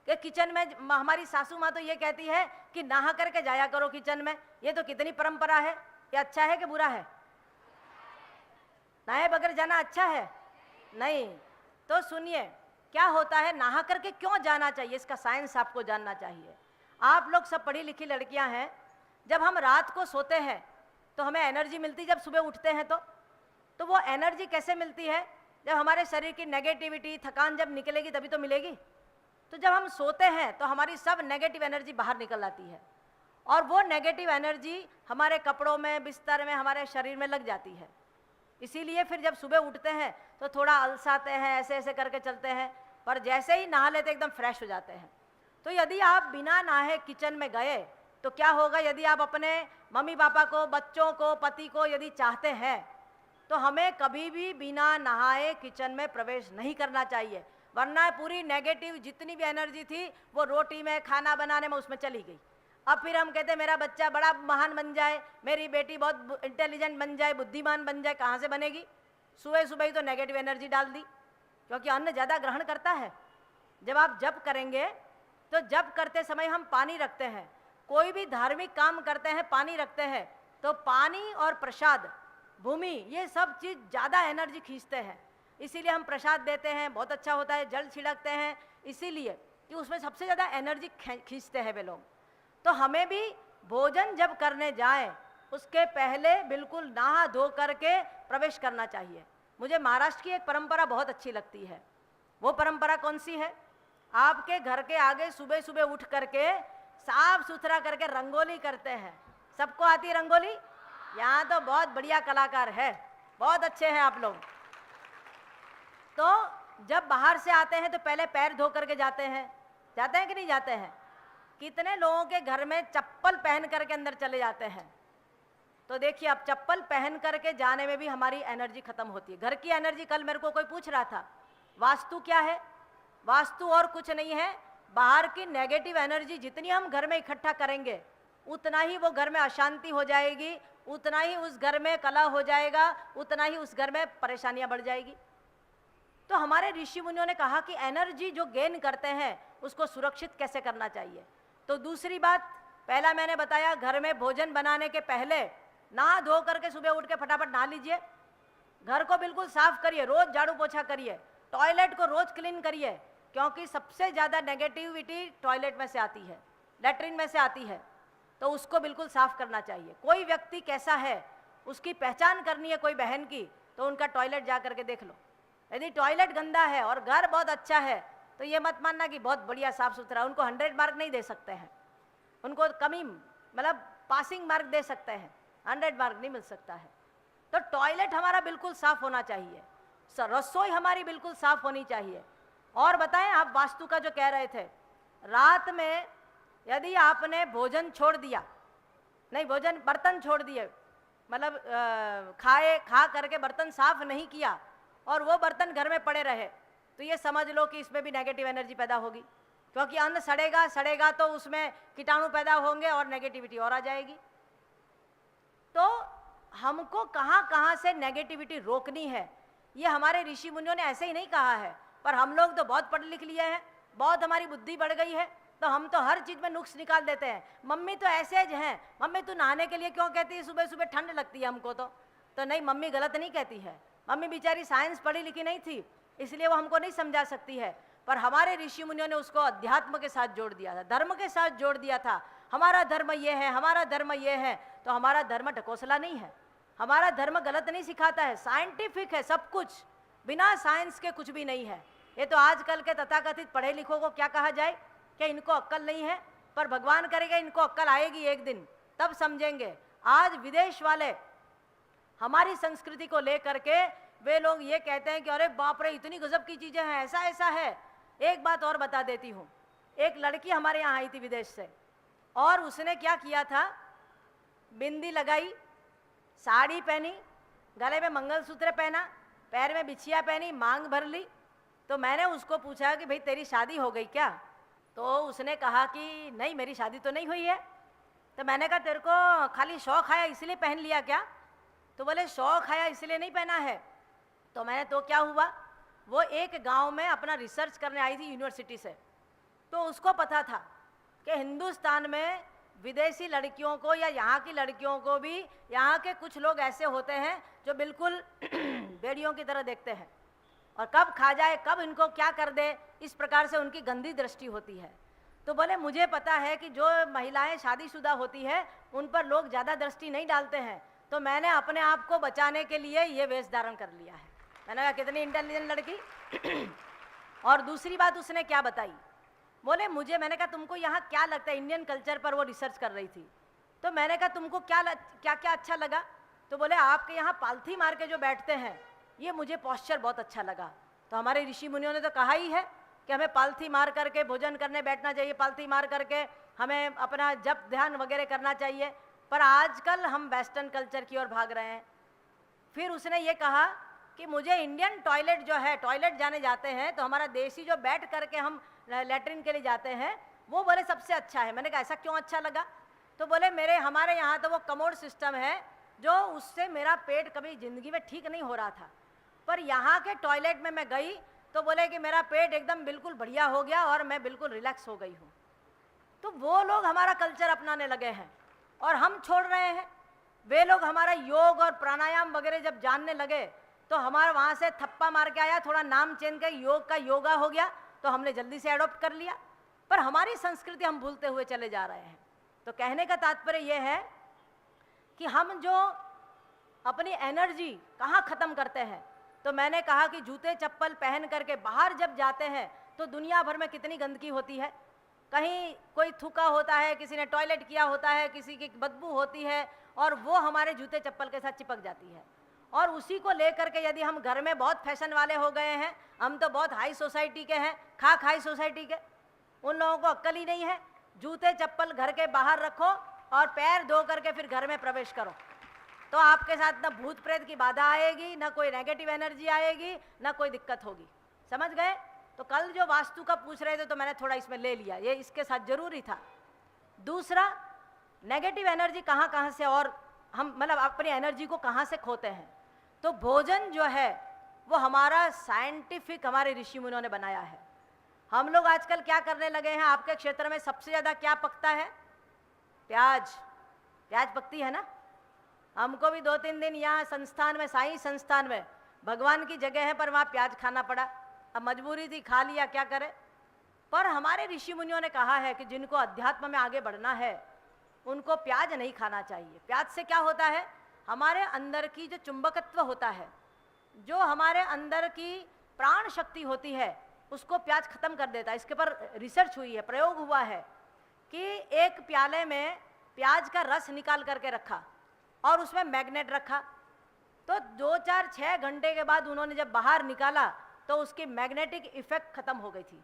कि किचन में, हमारी सासू माँ तो ये कहती है कि नहा करके जाया करो किचन में। ये तो कितनी परंपरा है, ये अच्छा है कि बुरा है? नहाए बगैर जाना अच्छा है? नहीं। तो सुनिए क्या होता है, नहा करके क्यों जाना चाहिए, इसका साइंस आपको जानना चाहिए। आप लोग सब पढ़ी लिखी लड़कियां हैं, जब हम रात को सोते हैं तो हमें एनर्जी मिलती, जब सुबह उठते हैं तो वो एनर्जी कैसे मिलती है, जब हमारे शरीर की नेगेटिविटी थकान जब निकलेगी तभी तो मिलेगी। तो जब हम सोते हैं तो हमारी सब नेगेटिव एनर्जी बाहर निकल आती है, और वो नेगेटिव एनर्जी हमारे कपड़ों में, बिस्तर में, हमारे शरीर में लग जाती है। इसीलिए फिर जब सुबह उठते हैं तो थोड़ा अलसाते हैं, ऐसे ऐसे करके चलते हैं, पर जैसे ही नहा लेते एकदम फ्रेश हो जाते हैं। तो यदि आप बिना नहाए किचन में गए तो क्या होगा, यदि आप अपने मम्मी पापा को, बच्चों को, पति को यदि चाहते हैं तो हमें कभी भी बिना नहाए किचन में प्रवेश नहीं करना चाहिए, वरना पूरी नेगेटिव जितनी भी एनर्जी थी वो रोटी में, खाना बनाने में, उसमें चली गई। अब फिर हम कहते हैं मेरा बच्चा बड़ा महान बन जाए, मेरी बेटी बहुत इंटेलिजेंट बन जाए, बुद्धिमान बन जाए। कहाँ से बनेगी? सुबह सुबह ही तो नेगेटिव एनर्जी डाल दी, क्योंकि अन्न ज़्यादा ग्रहण करता है। जब आप जप करेंगे तो जप करते समय हम पानी रखते हैं, कोई भी धार्मिक काम करते हैं पानी रखते हैं, तो पानी और प्रसाद, भूमि, ये सब चीज़ ज़्यादा एनर्जी खींचते हैं। इसीलिए हम प्रसाद देते हैं, बहुत अच्छा होता है, जल छिड़कते हैं, इसीलिए कि उसमें सबसे ज़्यादा एनर्जी खींचते हैं वे लोग। तो हमें भी भोजन जब करने जाएं उसके पहले बिल्कुल नहा धो करके प्रवेश करना चाहिए। मुझे महाराष्ट्र की एक परंपरा बहुत अच्छी लगती है। वो परंपरा कौन सी है? आपके घर के आगे सुबह सुबह उठ करके साफ सुथरा करके रंगोली करते हैं। सबको आती है रंगोली? यहाँ तो बहुत बढ़िया कलाकार है, बहुत अच्छे हैं आप लोग। तो जब बाहर से आते हैं तो पहले पैर धो करके जाते हैं कि नहीं जाते हैं? कितने लोगों के घर में चप्पल पहन करके अंदर चले जाते हैं? तो देखिए, अब चप्पल पहन करके जाने में भी हमारी एनर्जी खत्म होती है। घर की एनर्जी, कल मेरे को कोई पूछ रहा था वास्तु क्या है? वास्तु और कुछ नहीं है, बाहर की नेगेटिव एनर्जी जितनी हम घर में इकट्ठा करेंगे उतना ही वो घर में अशांति हो जाएगी, उतना ही उस घर में कलह हो जाएगा, उतना ही उस घर में परेशानियां बढ़ जाएगी। तो हमारे ऋषि मुनियों ने कहा कि एनर्जी जो गेन करते हैं उसको सुरक्षित कैसे करना चाहिए। तो दूसरी बात, पहला मैंने बताया, घर में भोजन बनाने के पहले नहा धो करके सुबह उठ के फटाफट नहा लीजिए, घर को बिल्कुल साफ करिए, रोज झाड़ू पोछा करिए, टॉयलेट को रोज क्लीन करिए, क्योंकि सबसे ज़्यादा नेगेटिविटी टॉयलेट में से आती है, लेटरिन में से आती है, तो उसको बिल्कुल साफ करना चाहिए। कोई व्यक्ति कैसा है उसकी पहचान करनी है कोई बहन की, तो उनका टॉयलेट जा करके देख लो। यदि टॉयलेट गंदा है और घर बहुत अच्छा है तो ये मत मानना कि बहुत बढ़िया साफ सुथरा, उनको 100 मार्क नहीं दे सकते हैं, उनको कमी मतलब पासिंग मार्क दे सकते हैं, 100 मार्क नहीं मिल सकता है। तो टॉयलेट हमारा बिल्कुल साफ होना चाहिए, रसोई हमारी बिल्कुल साफ होनी चाहिए। और बताएं, आप वास्तु का जो कह रहे थे, रात में यदि आपने भोजन छोड़ दिया, नहीं भोजन बर्तन छोड़ दिए, मतलब खा करके बर्तन साफ नहीं किया और वो बर्तन घर में पड़े रहे, तो ये समझ लो कि इसमें भी नेगेटिव एनर्जी पैदा होगी, क्योंकि अन्न सड़ेगा तो उसमें कीटाणु पैदा होंगे और नेगेटिविटी और आ जाएगी। तो हमको कहाँ कहाँ से नेगेटिविटी रोकनी है, ये हमारे ऋषि मुनियों ने ऐसे ही नहीं कहा है, पर हम लोग तो बहुत पढ़ लिख लिए हैं, बहुत हमारी बुद्धि बढ़ गई है, तो हम तो हर चीज़ में नुक्स निकाल देते हैं। मम्मी तो ऐसे हैं, मम्मी तू नहाने के लिए क्यों कहती है, सुबह सुबह ठंड लगती है हमको, तो नहीं, मम्मी गलत नहीं कहती है, मम्मी बेचारी साइंस पढ़ी लिखी नहीं थी, इसलिए वो हमको नहीं समझा सकती है, पर हमारे ऋषि मुनियों ने उसको अध्यात्म के साथ जोड़ दिया था, धर्म के साथ जोड़ दिया था। हमारा धर्म ये है, हमारा धर्म ये है, तो हमारा धर्म ढकोसला नहीं है, हमारा धर्म गलत नहीं सिखाता है, साइंटिफिक है सब कुछ, बिना साइंस के कुछ भी नहीं है। ये तो आजकल के तथाकथित पढ़े लिखों को क्या कहा जाए कि इनको अक्ल नहीं है, पर भगवान करेगा इनको अक्ल आएगी एक दिन, तब समझेंगे। आज विदेश वाले हमारी संस्कृति को लेकर के वे लोग ये कहते हैं कि अरे बाप रे इतनी गजब की चीज़ें हैं, ऐसा ऐसा है। एक बात और बता देती हूँ, एक लड़की हमारे यहाँ आई थी विदेश से, और उसने क्या किया था, बिंदी लगाई, साड़ी पहनी, गले में मंगलसूत्र पहना, पैर में बिछिया पहनी, मांग भर ली। तो मैंने उसको पूछा कि भाई तेरी शादी हो गई क्या, तो उसने कहा कि नहीं मेरी शादी तो नहीं हुई है। तो मैंने कहा तेरे को खाली शौक आया इसलिए पहन लिया क्या, तो बोले शौक आया इसलिए नहीं पहना है। तो मैंने तो क्या हुआ, वो एक गांव में अपना रिसर्च करने आई थी यूनिवर्सिटी से, तो उसको पता था कि हिंदुस्तान में विदेशी लड़कियों को या यहाँ की लड़कियों को भी यहाँ के कुछ लोग ऐसे होते हैं जो बिल्कुल बेड़ियों की तरह देखते हैं, और कब खा जाए कब इनको क्या कर दे, इस प्रकार से उनकी गंदी दृष्टि होती है। तो बोले मुझे पता है कि जो महिलाएं शादीशुदा होती है उन पर लोग ज़्यादा दृष्टि नहीं डालते हैं, तो मैंने अपने आप को बचाने के लिए ये वेश धारण कर लिया है। मैंने कहा कितनी इंटेलिजेंट लड़की। और दूसरी बात उसने क्या बताई, बोले मुझे, मैंने कहा तुमको यहाँ क्या लगता है, इंडियन कल्चर पर वो रिसर्च कर रही थी, तो मैंने कहा तुमको क्या क्या अच्छा लगा, तो बोले आपके यहाँ पालथी मार के जो बैठते हैं ये मुझे पॉस्चर बहुत अच्छा लगा। तो हमारे ऋषि मुनियों ने तो कहा ही है कि हमें पालथी मार करके भोजन करने बैठना चाहिए, पालथी मार करके हमें अपना जप ध्यान वगैरह करना चाहिए, पर आजकल हम वेस्टर्न कल्चर की ओर भाग रहे हैं। फिर उसने ये कहा कि मुझे इंडियन टॉयलेट जो है, टॉयलेट जाने जाते हैं तो हमारा देसी जो बैठ करके हम लेटरिन के लिए जाते हैं वो बोले सबसे अच्छा है। मैंने कहा ऐसा क्यों अच्छा लगा, तो बोले हमारे यहाँ तो वो कमोड सिस्टम है जो उससे मेरा पेट कभी ज़िंदगी में ठीक नहीं हो रहा था, पर यहाँ के टॉयलेट में मैं गई तो बोले कि मेरा पेट एकदम बिल्कुल बढ़िया हो गया और मैं बिल्कुल रिलैक्स हो गई हूँ। तो वो लोग हमारा कल्चर अपनाने लगे हैं और हम छोड़ रहे हैं। वे लोग हमारा योग और प्राणायाम वगैरह जब जानने लगे तो हमारा वहाँ से थप्पा मार के आया, थोड़ा नाम चेंज कर योग का योगा हो गया, तो हमने जल्दी से एडॉप्ट कर लिया, पर हमारी संस्कृति हम भूलते हुए चले जा रहे हैं। तो कहने का तात्पर्य यह है कि हम जो अपनी एनर्जी कहाँ ख़त्म करते हैं, तो मैंने कहा कि जूते चप्पल पहन करके बाहर जब जाते हैं तो दुनिया भर में कितनी गंदगी होती है, कहीं कोई थूका होता है, किसी ने टॉयलेट किया होता है, किसी की बदबू होती है और वो हमारे जूते चप्पल के साथ चिपक जाती है। और उसी को लेकर के यदि हम घर में बहुत फैशन वाले हो गए हैं, हम तो बहुत हाई सोसाइटी के हैं, खाक हाई सोसाइटी के, उन लोगों को अक्ल ही नहीं है। जूते चप्पल घर के बाहर रखो और पैर धो करके फिर घर में प्रवेश करो, तो आपके साथ ना भूत प्रेत की बाधा आएगी, ना कोई नेगेटिव एनर्जी आएगी, ना कोई दिक्कत होगी। समझ गए? तो कल जो वास्तु का पूछ रहे थे तो मैंने थोड़ा इसमें ले लिया, ये इसके साथ जरूरी था। दूसरा, नेगेटिव एनर्जी कहाँ कहाँ से, और हम मतलब अपनी एनर्जी को कहाँ से खोते हैं। तो भोजन जो है वो हमारा साइंटिफिक हमारे ऋषि मुनियों ने बनाया है। हम लोग आजकल क्या करने लगे हैं, आपके क्षेत्र में सबसे ज़्यादा क्या पकता है? प्याज। प्याज पकती है ना। हमको भी 2-3 दिन यहाँ संस्थान में, साईं संस्थान में, भगवान की जगह है पर वहाँ प्याज खाना पड़ा। अब मजबूरी थी, खा लिया, क्या करें। पर हमारे ऋषि मुनियों ने कहा है कि जिनको अध्यात्म में आगे बढ़ना है उनको प्याज नहीं खाना चाहिए। प्याज से क्या होता है, हमारे अंदर की जो चुंबकत्व होता है, जो हमारे अंदर की प्राण शक्ति होती है, उसको प्याज खत्म कर देता है। इसके पर रिसर्च हुई है, प्रयोग हुआ है कि एक प्याले में प्याज का रस निकाल करके रखा और उसमें मैग्नेट रखा, तो 2-4-6 घंटे के बाद उन्होंने जब बाहर निकाला तो उसकी मैग्नेटिक इफेक्ट खत्म हो गई थी।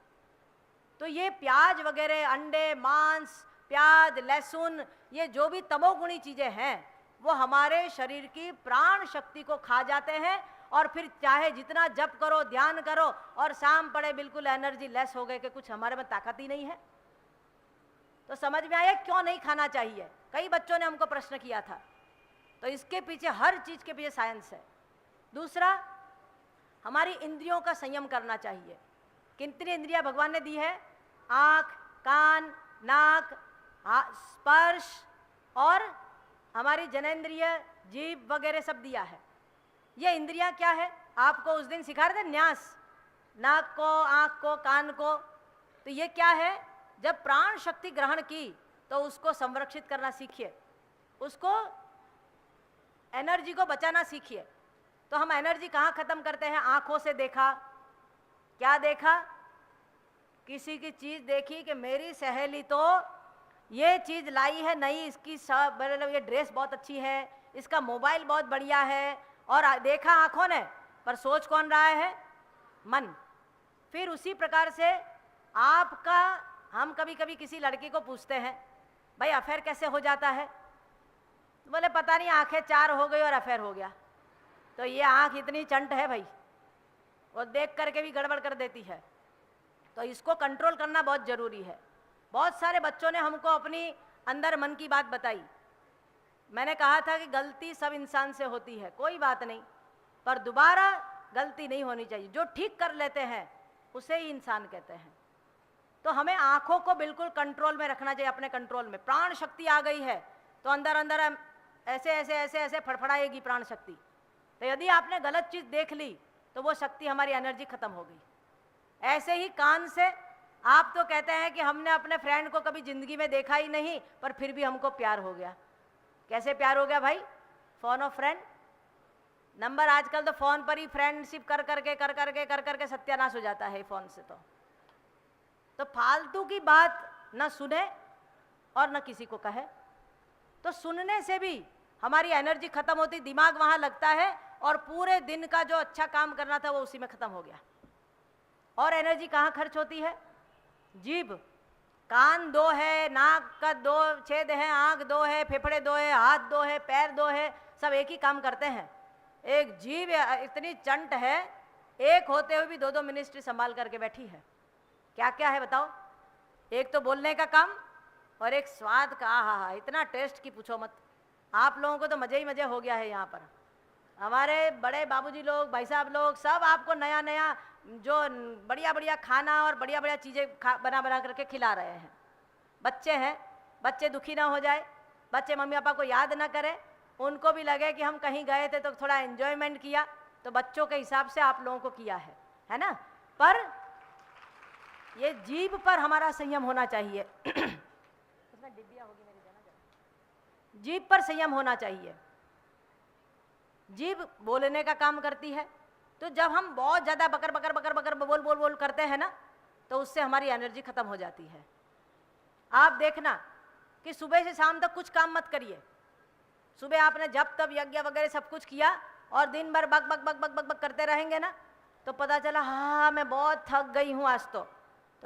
तो ये प्याज वगैरह, अंडे, मांस, प्याज, लहसुन, ये जो भी तमोगुणी चीज़ें हैं वो हमारे शरीर की प्राण शक्ति को खा जाते हैं, और फिर चाहे जितना जप करो, ध्यान करो, और शाम पड़े बिल्कुल एनर्जी लेस हो गए कि कुछ हमारे में ताकत ही नहीं है। तो समझ में आया क्यों नहीं खाना चाहिए। कई बच्चों ने हमको प्रश्न किया था। तो इसके पीछे, हर चीज़ के पीछे साइंस है। दूसरा, हमारी इंद्रियों का संयम करना चाहिए। कितनी इंद्रियां भगवान ने दी है? आँख, कान, नाक, स्पर्श और हमारी जनेंद्रिय, जीभ वगैरह सब दिया है। ये इंद्रियां क्या है? आपको उस दिन सिखा रहे थे न्यास, नाक को, आँख को, कान को। तो ये क्या है? जब प्राण शक्ति ग्रहण की तो उसको संरक्षित करना सीखिए, उसको एनर्जी को बचाना सीखिए। तो हम एनर्जी कहाँ ख़त्म करते हैं? आँखों से देखा, क्या देखा? किसी की चीज़ देखी कि मेरी सहेली तो ये चीज़ लाई है नई, इसकी सब, मतलब ये ड्रेस बहुत अच्छी है, इसका मोबाइल बहुत बढ़िया है, और देखा आँखों ने, पर सोच कौन रहा है? मन। फिर उसी प्रकार से आपका, हम कभी कभी किसी लड़की को पूछते हैं, भाई अफेयर कैसे हो जाता है? बोले पता नहीं, आंखें 4 हो गई और अफेयर हो गया। तो ये आंख इतनी चंट है भाई, वो देख करके भी गड़बड़ कर देती है। तो इसको कंट्रोल करना बहुत ज़रूरी है। बहुत सारे बच्चों ने हमको अपनी अंदर मन की बात बताई। मैंने कहा था कि गलती सब इंसान से होती है, कोई बात नहीं, पर दोबारा गलती नहीं होनी चाहिए। जो ठीक कर लेते हैं उसे ही इंसान कहते हैं। तो हमें आँखों को बिल्कुल कंट्रोल में रखना चाहिए, अपने कंट्रोल में। प्राण शक्ति आ गई है तो अंदर अंदर ऐसे ऐसे ऐसे ऐसे फड़फड़ाएगी प्राण शक्ति। तो यदि आपने गलत चीज़ देख ली तो वो शक्ति, हमारी एनर्जी खत्म हो गई। ऐसे ही कान से, आप तो कहते हैं कि हमने अपने फ्रेंड को कभी ज़िंदगी में देखा ही नहीं, पर फिर भी हमको प्यार हो गया। कैसे प्यार हो गया भाई? Phone off friend number. आजकल तो फ़ोन पर ही फ्रेंडशिप कर करके सत्यानाश हो जाता है फ़ोन से। तो फालतू की बात न सुने और न किसी को कहे। तो सुनने से भी हमारी एनर्जी खत्म होती, दिमाग वहाँ लगता है, और पूरे दिन का जो अच्छा काम करना था वो उसी में खत्म हो गया। और एनर्जी कहाँ खर्च होती है? जीभ। कान 2 है, नाक का 2 छेद है, आँख 2 है, फेफड़े 2 है, हाथ 2 है, पैर 2 है, सब एक ही काम करते हैं। एक जीभ इतनी चंट है, एक होते हुए भी 2-2 मिनिस्ट्री संभाल करके बैठी है। क्या क्या है बताओ? एक तो बोलने का काम और एक स्वाद का। आहा, इतना टेस्ट की पूछो मत। आप लोगों को तो मज़े ही मज़े हो गया है यहाँ पर। हमारे बड़े बाबूजी लोग, भाई साहब लोग, सब आपको नया नया जो बढ़िया बढ़िया खाना और बढ़िया बढ़िया चीज़ें बना करके खिला रहे हैं। बच्चे हैं, बच्चे दुखी ना हो जाए, बच्चे मम्मी पापा को याद ना करें, उनको भी लगे कि हम कहीं गए थे तो थोड़ा एंजॉयमेंट किया। तो बच्चों के हिसाब से आप लोगों को किया है ना। पर ये जीभ पर हमारा संयम होना चाहिए। उसमें डिब्बिया होगी मेरी, जाना जरा। जीभ पर संयम होना चाहिए। जीभ बोलने का काम करती है। तो जब हम बहुत ज़्यादा बकर बकर बकर बकर बोल बोल बोल करते हैं ना, तो उससे हमारी एनर्जी खत्म हो जाती है। आप देखना कि सुबह से शाम तक कुछ काम मत करिए। सुबह आपने जब तब यज्ञ वगैरह सब कुछ किया और दिन भर बक बक बक बक बक बक करते रहेंगे ना, तो पता चला हाँ मैं बहुत थक गई हूँ आज। तो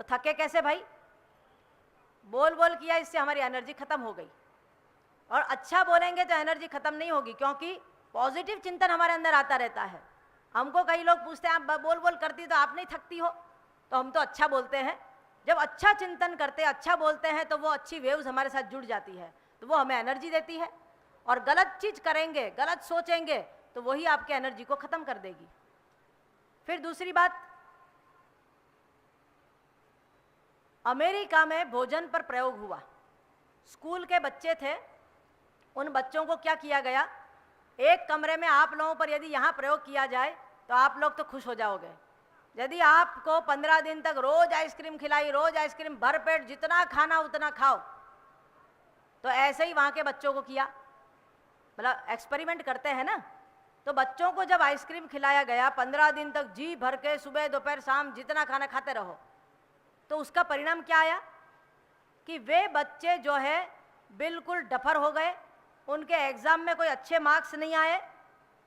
थके कैसे भाई? बोल बोल किया, इससे हमारी एनर्जी खत्म हो गई। और अच्छा बोलेंगे तो एनर्जी खत्म नहीं होगी, क्योंकि पॉजिटिव चिंतन हमारे अंदर आता रहता है। हमको कई लोग पूछते हैं आप बोल बोल करती तो आप नहीं थकती हो? तो हम तो अच्छा बोलते हैं। जब अच्छा चिंतन करते, अच्छा बोलते हैं, तो वो अच्छी वेव्स हमारे साथ जुड़ जाती है, तो तो वो हमें एनर्जी देती है, और गलत चीज करेंगे, गलत सोचेंगे तो वही आपके एनर्जी को खत्म कर देगी। फिर दूसरी बात, अमेरिका में भोजन पर प्रयोग हुआ। स्कूल के बच्चे थे, उन बच्चों को क्या किया गया, एक कमरे में आप लोगों पर यदि यहाँ प्रयोग किया जाए तो आप लोग तो खुश हो जाओगे। यदि आपको 15 दिन तक रोज आइसक्रीम खिलाई, रोज आइसक्रीम भर पेट जितना खाना उतना खाओ, तो ऐसे ही वहाँ के बच्चों को किया, मतलब एक्सपेरिमेंट करते हैं ना। तो बच्चों को जब आइसक्रीम खिलाया गया 15 दिन तक जी भर के, सुबह दोपहर शाम जितना खाना खाते रहो, तो उसका परिणाम क्या आया कि वे बच्चे जो है बिल्कुल डफर हो गए, उनके एग्जाम में कोई अच्छे मार्क्स नहीं आए,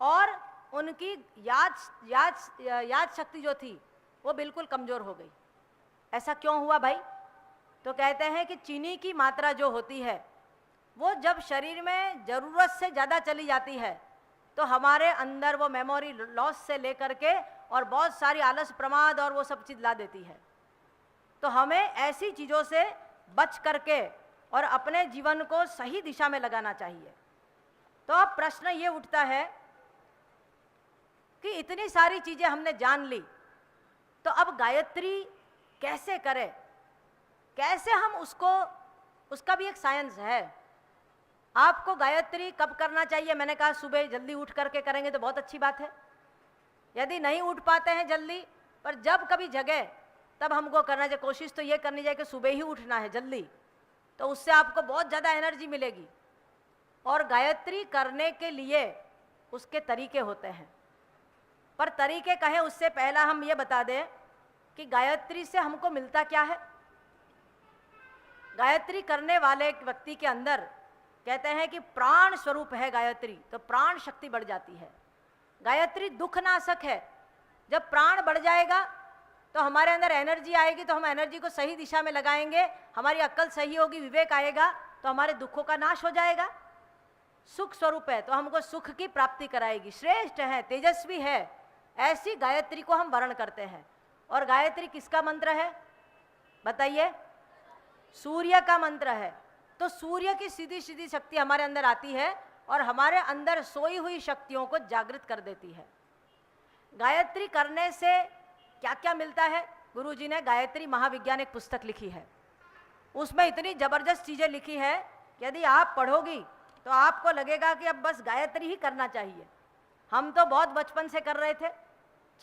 और उनकी याद शक्ति जो थी वो बिल्कुल कमज़ोर हो गई। ऐसा क्यों हुआ भाई? तो कहते हैं कि चीनी की मात्रा जो होती है वो जब शरीर में ज़रूरत से ज़्यादा चली जाती है तो हमारे अंदर वो मेमोरी लॉस से लेकर के और बहुत सारी आलस, प्रमाद और वो सब चीज़ ला देती है। तो हमें ऐसी चीज़ों से बच करके और अपने जीवन को सही दिशा में लगाना चाहिए। तो अब प्रश्न ये उठता है कि इतनी सारी चीज़ें हमने जान ली, तो अब गायत्री कैसे करें, कैसे हम उसको, उसका भी एक साइंस है। आपको गायत्री कब करना चाहिए? मैंने कहा सुबह जल्दी उठ करके करेंगे तो बहुत अच्छी बात है। यदि नहीं उठ पाते हैं जल्दी, पर जब कभी जगे तब हमको करना चाहिए। कोशिश तो ये करनी चाहिए कि सुबह ही उठना है जल्दी, तो उससे आपको बहुत ज़्यादा एनर्जी मिलेगी। और गायत्री करने के लिए उसके तरीके होते हैं, पर तरीके कहें उससे पहला हम ये बता दें कि गायत्री से हमको मिलता क्या है। गायत्री करने वाले व्यक्ति के अंदर कहते हैं कि प्राण स्वरूप है गायत्री, तो प्राण शक्ति बढ़ जाती है। गायत्री दुखनाशक है। जब प्राण बढ़ जाएगा तो हमारे अंदर एनर्जी आएगी, तो हम एनर्जी को सही दिशा में लगाएंगे, हमारी अक्ल सही होगी, विवेक आएगा, तो हमारे दुखों का नाश हो जाएगा। सुख स्वरूप है तो हमको सुख की प्राप्ति कराएगी, श्रेष्ठ है, तेजस्वी है, ऐसी गायत्री को हम वर्ण करते हैं। और गायत्री किसका मंत्र है बताइए? सूर्य का मंत्र है। तो सूर्य की सीधी सीधी शक्ति हमारे अंदर आती है और हमारे अंदर सोई हुई शक्तियों को जागृत कर देती है। गायत्री करने से क्या क्या मिलता है? गुरुजी ने गायत्री महाविज्ञान एक पुस्तक लिखी है, उसमें इतनी जबरदस्त चीजें लिखी है, यदि आप पढ़ोगी तो आपको लगेगा कि अब बस गायत्री ही करना चाहिए। हम तो बहुत बचपन से कर रहे थे,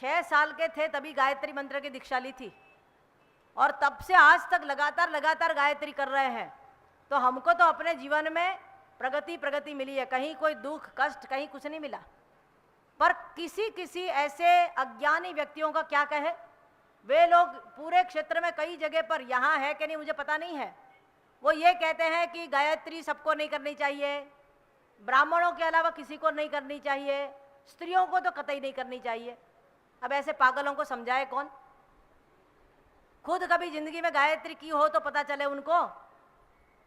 6 साल के थे तभी गायत्री मंत्र की दीक्षा ली थी, और तब से आज तक लगातार गायत्री कर रहे हैं। तो हमको तो अपने जीवन में प्रगति मिली है, कहीं कोई दुख कष्ट कहीं कुछ नहीं मिला। पर किसी ऐसे अज्ञानी व्यक्तियों का क्या कहे, वे लोग पूरे क्षेत्र में कई जगह पर, यहाँ है कि नहीं मुझे पता नहीं है, वो ये कहते हैं कि गायत्री सबको नहीं करनी चाहिए, ब्राह्मणों के अलावा किसी को नहीं करनी चाहिए, स्त्रियों को तो कतई नहीं करनी चाहिए। अब ऐसे पागलों को समझाए कौन? खुद कभी जिंदगी में गायत्री की हो तो पता चले उनको।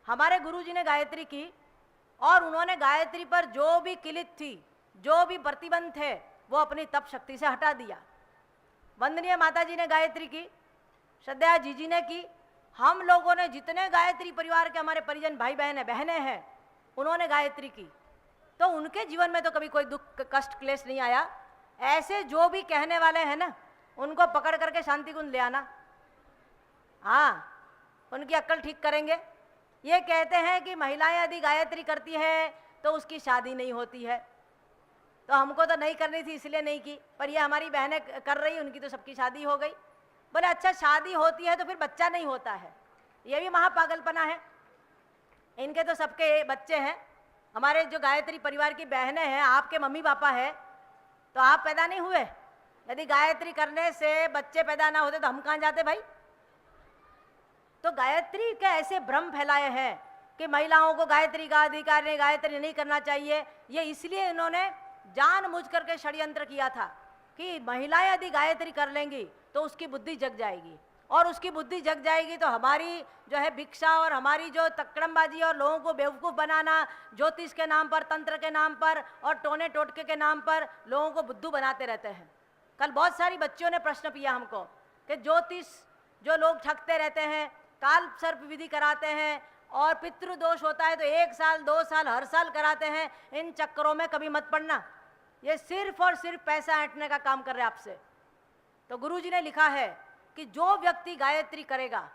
हमारे गुरुजी ने गायत्री की और उन्होंने गायत्री पर जो भी किलित थी, जो भी प्रतिबंध थे, वो अपनी तप शक्ति से हटा दिया। वंदनीय माता जी ने गायत्री की, श्रद्धा जी ने की, हम लोगों ने जितने गायत्री परिवार के हमारे परिजन भाई बहनें हैं उन्होंने गायत्री की, तो उनके जीवन में तो कभी कोई दुख कष्ट क्लेश नहीं आया। ऐसे जो भी कहने वाले हैं ना, उनको पकड़ करके शांति कुंज ले आना, हाँ उनकी अक्ल ठीक करेंगे। ये कहते हैं कि महिलाएं यदि गायत्री करती है तो उसकी शादी नहीं होती है, तो हमको तो नहीं करनी थी इसलिए नहीं की, पर ये हमारी बहनें कर रही, उनकी तो सबकी शादी हो गई। बोले अच्छा शादी होती है तो फिर बच्चा नहीं होता है, ये भी महापागलपना है। इनके तो सबके बच्चे हैं। हमारे जो गायत्री परिवार की बहनें हैं, आपके मम्मी पापा है, तो आप पैदा नहीं हुए। यदि गायत्री करने से बच्चे पैदा ना होते तो हम कहाँ जाते भाई? तो गायत्री के ऐसे भ्रम फैलाए हैं कि महिलाओं को गायत्री का अधिकार नहीं, गायत्री नहीं करना चाहिए। ये इसलिए इन्होंने जानबूझ करके षड्यंत्र किया था कि महिलाएं यदि गायत्री कर लेंगी तो उसकी बुद्धि जग जाएगी, और उसकी बुद्धि जग जाएगी तो हमारी जो है भिक्षा और हमारी जो तकड़मबाजी और लोगों को बेवकूफ़ बनाना, ज्योतिष के नाम पर, तंत्र के नाम पर और टोने टोटके के नाम पर लोगों को बुद्धू बनाते रहते हैं। कल बहुत सारी बच्चियों ने प्रश्न किया हमको कि ज्योतिष जो लोग ठगते रहते हैं, काल सर्प विधि कराते हैं, और पितृदोष होता है तो 1 साल 2 साल हर साल कराते हैं। इन चक्करों में कभी मत पड़ना, ये सिर्फ और सिर्फ पैसा ऐंठने का काम कर रहे हैं आपसे। तो गुरुजी ने लिखा है कि जो व्यक्ति गायत्री करेगा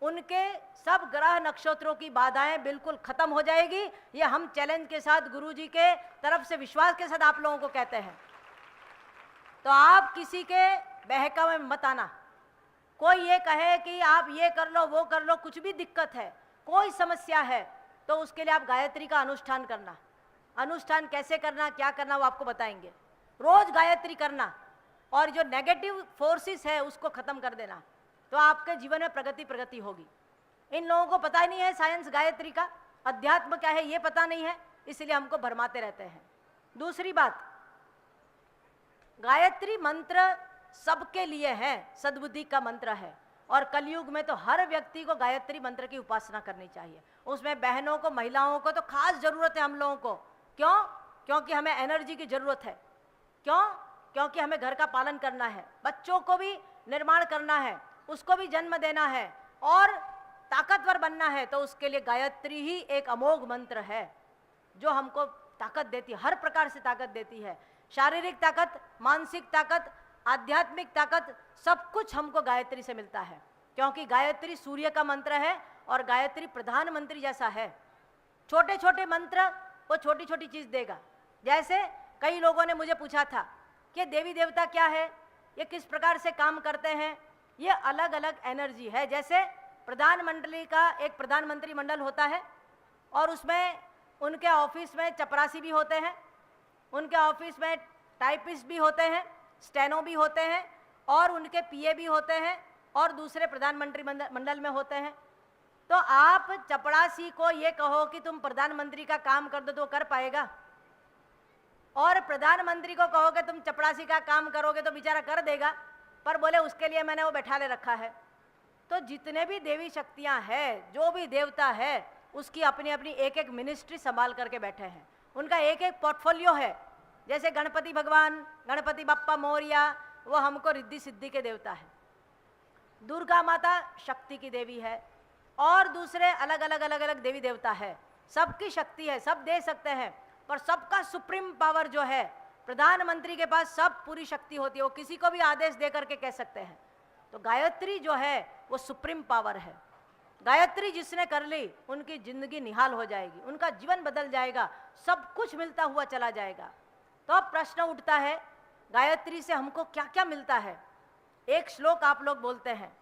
उनके सब ग्रह नक्षत्रों की बाधाएं बिल्कुल खत्म हो जाएगी। ये हम चैलेंज के साथ गुरुजी के तरफ से विश्वास के साथ आप लोगों को कहते हैं। तो आप किसी के बहकावे में मत आना। कोई ये कहे कि आप ये कर लो वो कर लो, कुछ भी दिक्कत है, कोई समस्या है, तो उसके लिए आप गायत्री का अनुष्ठान करना। अनुष्ठान कैसे करना, क्या करना, वो आपको बताएंगे। रोज गायत्री करना और जो नेगेटिव फोर्सेस है उसको खत्म कर देना, तो आपके जीवन में प्रगति होगी। इन लोगों को पता ही नहीं है साइंस गायत्री का, अध्यात्म क्या है ये पता नहीं है, इसलिए हमको भरमाते रहते हैं। दूसरी बात, गायत्री मंत्र सबके लिए है, सद्बुद्धि का मंत्र है, और कलयुग में तो हर व्यक्ति को गायत्री मंत्र की उपासना करनी चाहिए। उसमें बहनों को, महिलाओं को तो खास जरूरत है हम लोगों को। क्यों? क्योंकि हमें एनर्जी की जरूरत है। क्यों? क्योंकि हमें घर का पालन करना है, बच्चों को भी निर्माण करना है, उसको भी जन्म देना है और ताकतवर बनना है। तो उसके लिए गायत्री ही एक अमोघ मंत्र है जो हमको ताकत देती है, हर प्रकार से ताकत देती है। शारीरिक ताकत, मानसिक ताकत, आध्यात्मिक ताकत, सब कुछ हमको गायत्री से मिलता है। क्योंकि गायत्री सूर्य का मंत्र है और गायत्री प्रधानमंत्री जैसा है। छोटे छोटे मंत्र वो छोटी छोटी चीज देगा। जैसे कई लोगों ने मुझे पूछा था कि देवी देवता क्या है, ये किस प्रकार से काम करते हैं। ये अलग अलग एनर्जी है। जैसे प्रधानमंत्री का एक प्रधानमंत्री मंडल होता है और उसमें उनके ऑफिस में चपरासी भी होते हैं, उनके ऑफिस में टाइपिस्ट भी होते हैं, स्टेनो भी होते हैं, और उनके पीए भी होते हैं, और दूसरे प्रधानमंत्री मंडल में होते हैं। तो आप चपरासी को ये कहो कि तुम प्रधानमंत्री का काम कर दो तो कर पाएगा, और प्रधानमंत्री को कहोगे तुम चपरासी का काम करोगे तो बेचारा कर देगा, पर बोले उसके लिए मैंने वो बैठा ले रखा है। तो जितने भी देवी शक्तियां हैं, जो भी देवता है, उसकी अपनी अपनी एक एक मिनिस्ट्री संभाल करके बैठे हैं, उनका एक एक पोर्टफोलियो है। जैसे गणपति भगवान, गणपति बप्पा मोरिया, वो हमको रिद्धि सिद्धि के देवता है। दुर्गा माता शक्ति की देवी है, और दूसरे अलग अलग देवी देवता है। सबकी शक्ति है, सब दे सकते हैं, पर सबका सुप्रीम पावर जो है प्रधानमंत्री के पास सब पूरी शक्ति होती है, वो किसी को भी आदेश दे करके कह सकते हैं। तो गायत्री जो है वो सुप्रीम पावर है। गायत्री जिसने कर ली उनकी जिंदगी निहाल हो जाएगी, उनका जीवन बदल जाएगा, सब कुछ मिलता हुआ चला जाएगा। तो अब प्रश्न उठता है, गायत्री से हमको क्या क्या मिलता है। एक श्लोक आप लोग बोलते हैं,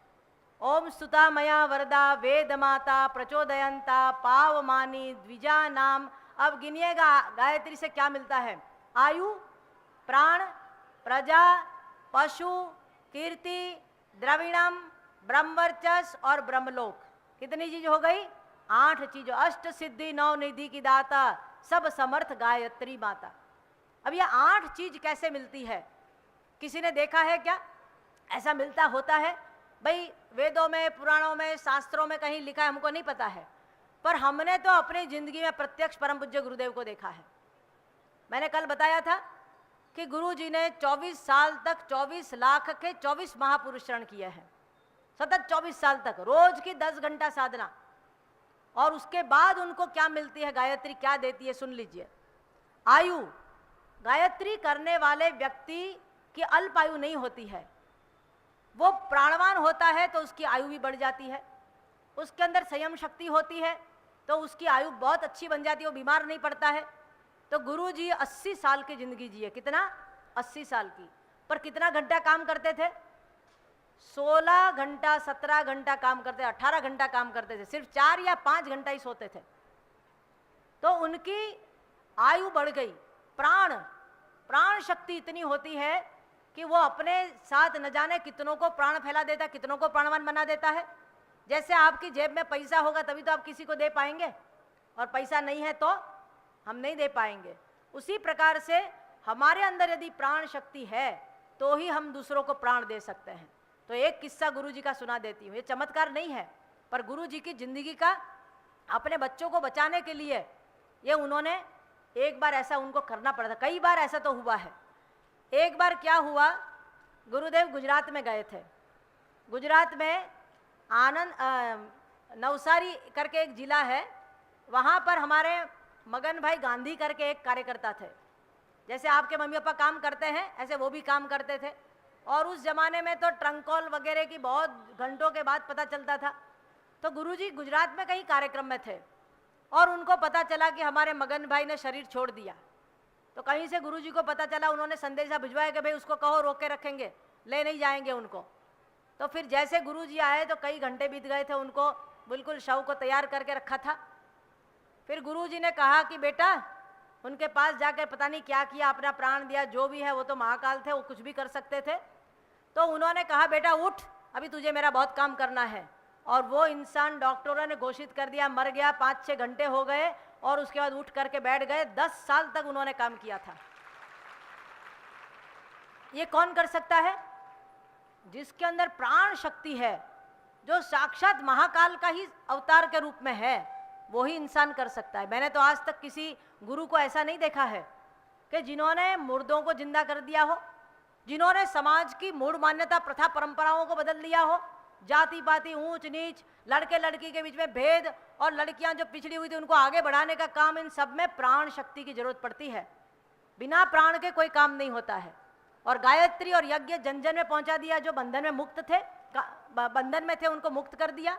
ओम स्तुता मया वरदा वेद माता प्रचोदयंता पावमानी द्विजा नाम। अब गिनिएगा गायत्री से क्या मिलता है। आयु, प्राण, प्रजा, पशु, कीर्ति, द्रविणम, ब्रह्मवर्चस और ब्रह्मलोक। कितनी चीज हो गई? 8 चीजों। अष्ट सिद्धि 9 निधि की दाता, सब समर्थ गायत्री माता। अब ये 8 चीज कैसे मिलती है, किसी ने देखा है क्या? ऐसा मिलता होता है? भाई वेदों में, पुराणों में, शास्त्रों में कहीं लिखा है हमको नहीं पता है, पर हमने तो अपनी जिंदगी में प्रत्यक्ष परम पूज्य गुरुदेव को देखा है। मैंने कल बताया था कि गुरु जी ने 24 साल तक 24 लाख के 24 महापुरुषरण किए हैं, सतत 24 साल तक, रोज की 10 घंटा साधना। और उसके बाद उनको क्या मिलती है, गायत्री क्या देती है, सुन लीजिए। आयु, गायत्री करने वाले व्यक्ति की अल्प आयु नहीं होती है, वो प्राणवान होता है तो उसकी आयु भी बढ़ जाती है। उसके अंदर संयम शक्ति होती है तो उसकी आयु बहुत अच्छी बन जाती है, वो बीमार नहीं पड़ता है। तो गुरु जी 80 साल की जिंदगी जिए। कितना? 80 साल की। पर कितना घंटा काम करते थे? 16 घंटा, 17 घंटा काम करते, 18 घंटा काम करते थे, सिर्फ 4 या 5 घंटा ही सोते थे। तो उनकी आयु बढ़ गई। प्राण शक्ति इतनी होती है कि वो अपने साथ न जाने कितनों को प्राण फैला देता, कितनों को प्राणवान बना देता है। जैसे आपकी जेब में पैसा होगा तभी तो आप किसी को दे पाएंगे, और पैसा नहीं है तो हम नहीं दे पाएंगे। उसी प्रकार से हमारे अंदर यदि प्राण शक्ति है तो ही हम दूसरों को प्राण दे सकते हैं। तो एक किस्सा गुरु जी का सुना देती हूँ, ये चमत्कार नहीं है, पर गुरु जी की जिंदगी का, अपने बच्चों को बचाने के लिए ये उन्होंने, एक बार ऐसा उनको करना पड़ा था, कई बार ऐसा तो हुआ है। एक बार क्या हुआ, गुरुदेव गुजरात में गए थे। गुजरात में नवसारी करके एक जिला है, वहाँ पर हमारे मगन भाई गांधी करके एक कार्यकर्ता थे। जैसे आपके मम्मी पापा काम करते हैं ऐसे वो भी काम करते थे, और उस जमाने में तो ट्रंक कॉल वगैरह की बहुत घंटों के बाद पता चलता था। तो गुरुजी गुजरात में कहीं कार्यक्रम में थे और उनको पता चला कि हमारे मगन भाई ने शरीर छोड़ दिया। तो कहीं से गुरुजी को पता चला, उन्होंने संदेशा भिजवाया कि भाई उसको कहो रोक के रखेंगे, ले नहीं जाएंगे उनको। तो फिर जैसे गुरुजी आए तो कई घंटे बीत गए थे, उनको बिल्कुल शव को तैयार करके रखा था। फिर गुरुजी ने कहा कि बेटा उनके पास जाकर पता नहीं क्या किया, अपना प्राण दिया, जो भी है वो तो महाकाल थे, वो कुछ भी कर सकते थे। तो उन्होंने कहा बेटा उठ, अभी तुझे मेरा बहुत काम करना है। और वो इंसान डॉक्टरों ने घोषित कर दिया मर गया। 5-6 घंटे हो गए और उसके बाद उठ करके बैठ गए। 10 साल तक उन्होंने काम किया था। ये कौन कर सकता है? जिसके अंदर प्राण शक्ति है, जो साक्षात महाकाल का ही अवतार के रूप में है, वो ही इंसान कर सकता है। मैंने तो आज तक किसी गुरु को ऐसा नहीं देखा है कि जिन्होंने मुर्दों को जिंदा कर दिया हो, जिन्होंने समाज की मूढ़ मान्यता प्रथा परंपराओं को बदल दिया हो, जाति पाति ऊंच नीच, लड़के लड़की के बीच में भेद, और लड़कियां जो पिछड़ी हुई थी उनको आगे बढ़ाने का काम, इन सब में प्राण शक्ति की जरूरत पड़ती है। बिना प्राण के कोई काम नहीं होता है। और गायत्री और यज्ञ जन जन में पहुंचा दिया। जो बंधन में मुक्त थे, बंधन में थे, उनको मुक्त कर दिया।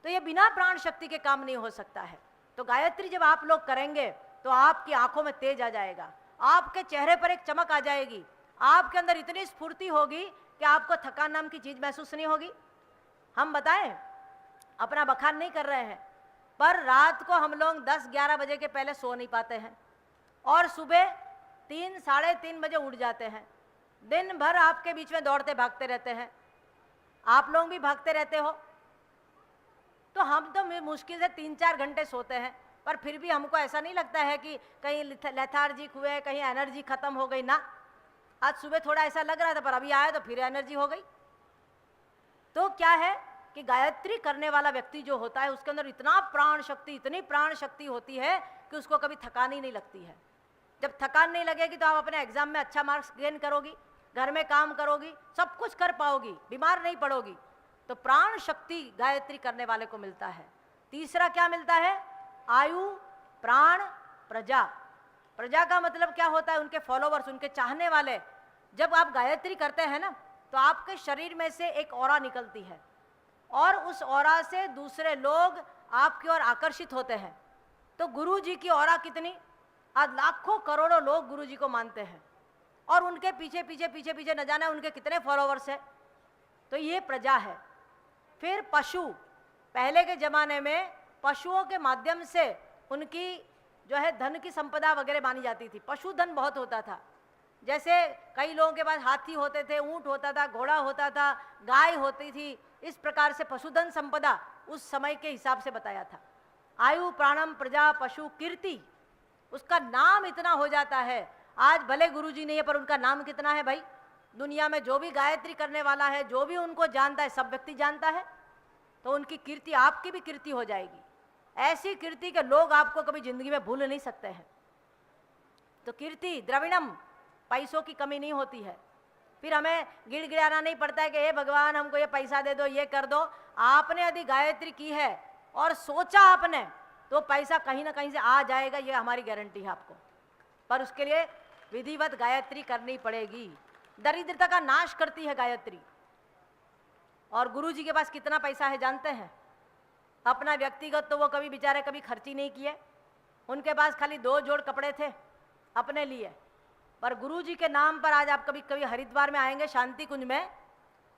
तो ये बिना प्राण शक्ति के काम नहीं हो सकता है। तो गायत्री जब आप लोग करेंगे तो आपकी आंखों में तेज आ जाएगा, आपके चेहरे पर एक चमक आ जाएगी, आपके अंदर इतनी स्फूर्ति होगी कि आपको थकान नाम की चीज महसूस नहीं होगी। हम बताएं, अपना बखान नहीं कर रहे हैं, पर रात को हम लोग 10-11 बजे के पहले सो नहीं पाते हैं और सुबह 3-3:30 बजे उठ जाते हैं। दिन भर आपके बीच में दौड़ते भागते रहते हैं, आप लोग भी भागते रहते हो। तो हम तो मुश्किल से 3-4 घंटे सोते हैं, पर फिर भी हमको ऐसा नहीं लगता है कि कहीं लेथार्जिक हुए, कहीं एनर्जी खत्म हो गई ना। आज सुबह थोड़ा ऐसा लग रहा था, पर अभी आया तो फिर एनर्जी हो गई। तो क्या है कि गायत्री करने वाला व्यक्ति जो होता है उसके अंदर इतना प्राण शक्ति, इतनी प्राण शक्ति होती है कि उसको कभी थकान ही नहीं लगती है। जब थकान नहीं लगेगी तो आप अपने एग्जाम में अच्छा मार्क्स गेन करोगी, घर में काम करोगी, सब कुछ कर पाओगी, बीमार नहीं पड़ोगी। तो प्राण शक्ति गायत्री करने वाले को मिलता है। तीसरा क्या मिलता है? आयु, प्राण, प्रजा। प्रजा का मतलब क्या होता है? उनके फॉलोवर्स, उनके चाहने वाले। जब आप गायत्री करते हैं ना तो आपके शरीर में से एक ऑरा निकलती है और उस ऑरा से दूसरे लोग आपकी ओर आकर्षित होते हैं। तो गुरु जी की ऑरा कितनी, आज लाखों करोड़ों लोग गुरु जी को मानते हैं और उनके पीछे पीछे पीछे पीछे न जाना उनके कितने फॉलोवर्स हैं। तो ये प्रजा है। फिर पशु, पहले के जमाने में पशुओं के माध्यम से उनकी जो है धन की संपदा वगैरह मानी जाती थी। पशुधन बहुत होता था। जैसे कई लोगों के पास हाथी होते थे, ऊंट होता था, घोड़ा होता था, गाय होती थी। इस प्रकार से पशुधन संपदा उस समय के हिसाब से बताया था। आयु, प्राणम, प्रजा, पशु, कीर्ति, उसका नाम इतना हो जाता है। आज भले गुरुजी नहीं है पर उनका नाम कितना है भाई। दुनिया में जो भी गायत्री करने वाला है, जो भी उनको जानता है, सब व्यक्ति जानता है। तो उनकी कीर्ति आपकी भी कीर्ति हो जाएगी। ऐसी कीर्ति के लोग आपको कभी जिंदगी में भूल नहीं सकते हैं। तो कीर्ति द्रविणम, पैसों की कमी नहीं होती है। फिर हमें गिड़गिड़ाना नहीं पड़ता है कि हे भगवान हमको ये पैसा दे दो, ये कर दो। आपने यदि गायत्री की है और सोचा आपने, तो पैसा कहीं ना कहीं से आ जाएगा, ये हमारी गारंटी है आपको। पर उसके लिए विधिवत गायत्री करनी पड़ेगी। दरिद्रता का नाश करती है गायत्री। और गुरु जी के पास कितना पैसा है जानते हैं? अपना व्यक्तिगत तो वो कभी बेचारे कभी खर्ची नहीं किए। उनके पास खाली 2 जोड़ कपड़े थे अपने लिए। पर गुरु जी के नाम पर आज आप कभी कभी हरिद्वार में आएंगे, शांति कुंज में,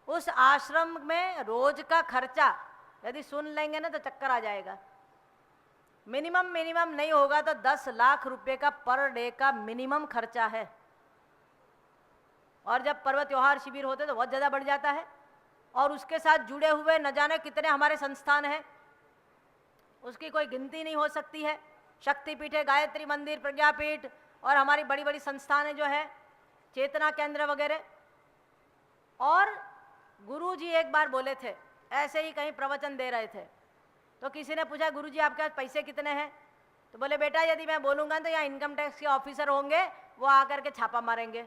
उस आश्रम में रोज का खर्चा यदि सुन लेंगे ना तो चक्कर आ जाएगा। मिनिमम नहीं होगा तो 10 लाख रुपए का पर डे का मिनिमम खर्चा है। और जब पर्व त्योहार शिविर होते तो बहुत ज़्यादा बढ़ जाता है। और उसके साथ जुड़े हुए न जाने कितने हमारे संस्थान हैं, उसकी कोई गिनती नहीं हो सकती है। शक्तिपीठ है, गायत्री मंदिर, प्रज्ञापीठ, और हमारी बड़ी बड़ी संस्थानें जो है, चेतना केंद्र वगैरह। और गुरु जी एक बार बोले थे, ऐसे ही कहीं प्रवचन दे रहे थे, तो किसी ने पूछा गुरु जी आपके पास पैसे कितने हैं? तो बोले बेटा यदि मैं बोलूँगा तो यहाँ इनकम टैक्स के ऑफिसर होंगे, वो आकर के छापा मारेंगे।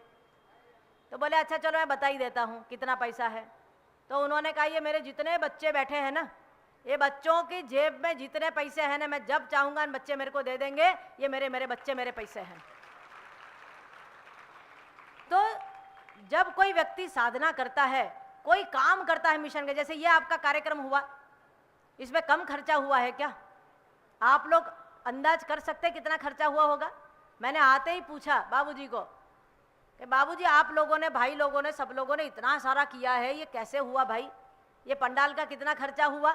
तो बोले अच्छा चलो मैं बता ही देता हूँ कितना पैसा है। तो उन्होंने कहा ये मेरे जितने बच्चे बैठे हैं ना, ये बच्चों की जेब में जितने पैसे हैं ना, मैं जब चाहूंगा बच्चे मेरे को दे देंगे, ये मेरे बच्चे मेरे पैसे हैं। तो जब कोई व्यक्ति साधना करता है, कोई काम करता है मिशन के, जैसे ये आपका कार्यक्रम हुआ, इसमें कम खर्चा हुआ है क्या? आप लोग अंदाज कर सकते हैं कितना खर्चा हुआ होगा? मैंने आते ही पूछा बाबूजी को कि बाबूजी आप लोगों ने, भाई लोगों ने, सब लोगों ने इतना सारा किया है, ये कैसे हुआ भाई? ये पंडाल का कितना खर्चा हुआ?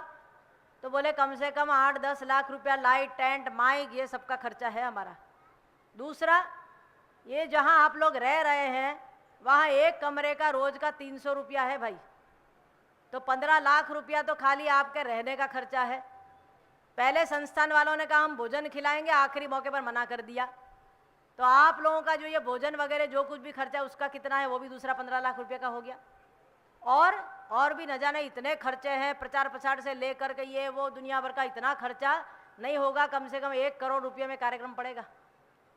तो बोले कम से कम 8-10 लाख रुपया, लाइट, टेंट, माइक, ये सब का खर्चा है हमारा। दूसरा, ये जहाँ आप लोग रह रहे हैं वहाँ एक कमरे का रोज का 300 रुपया है भाई, तो 15 लाख रुपया तो खाली आपके रहने का खर्चा है। पहले संस्थान वालों ने कहा हम भोजन खिलाएंगे, आखिरी मौके पर मना कर दिया, तो आप लोगों का जो ये भोजन वगैरह जो कुछ भी खर्चा उसका कितना है, वो भी दूसरा 15 लाख रुपये का हो गया। और भी न जाने इतने खर्चे हैं, प्रचार प्रसार से लेकर के ये वो दुनिया भर का इतना खर्चा नहीं होगा, कम से कम 1 करोड़ रुपये में कार्यक्रम पड़ेगा।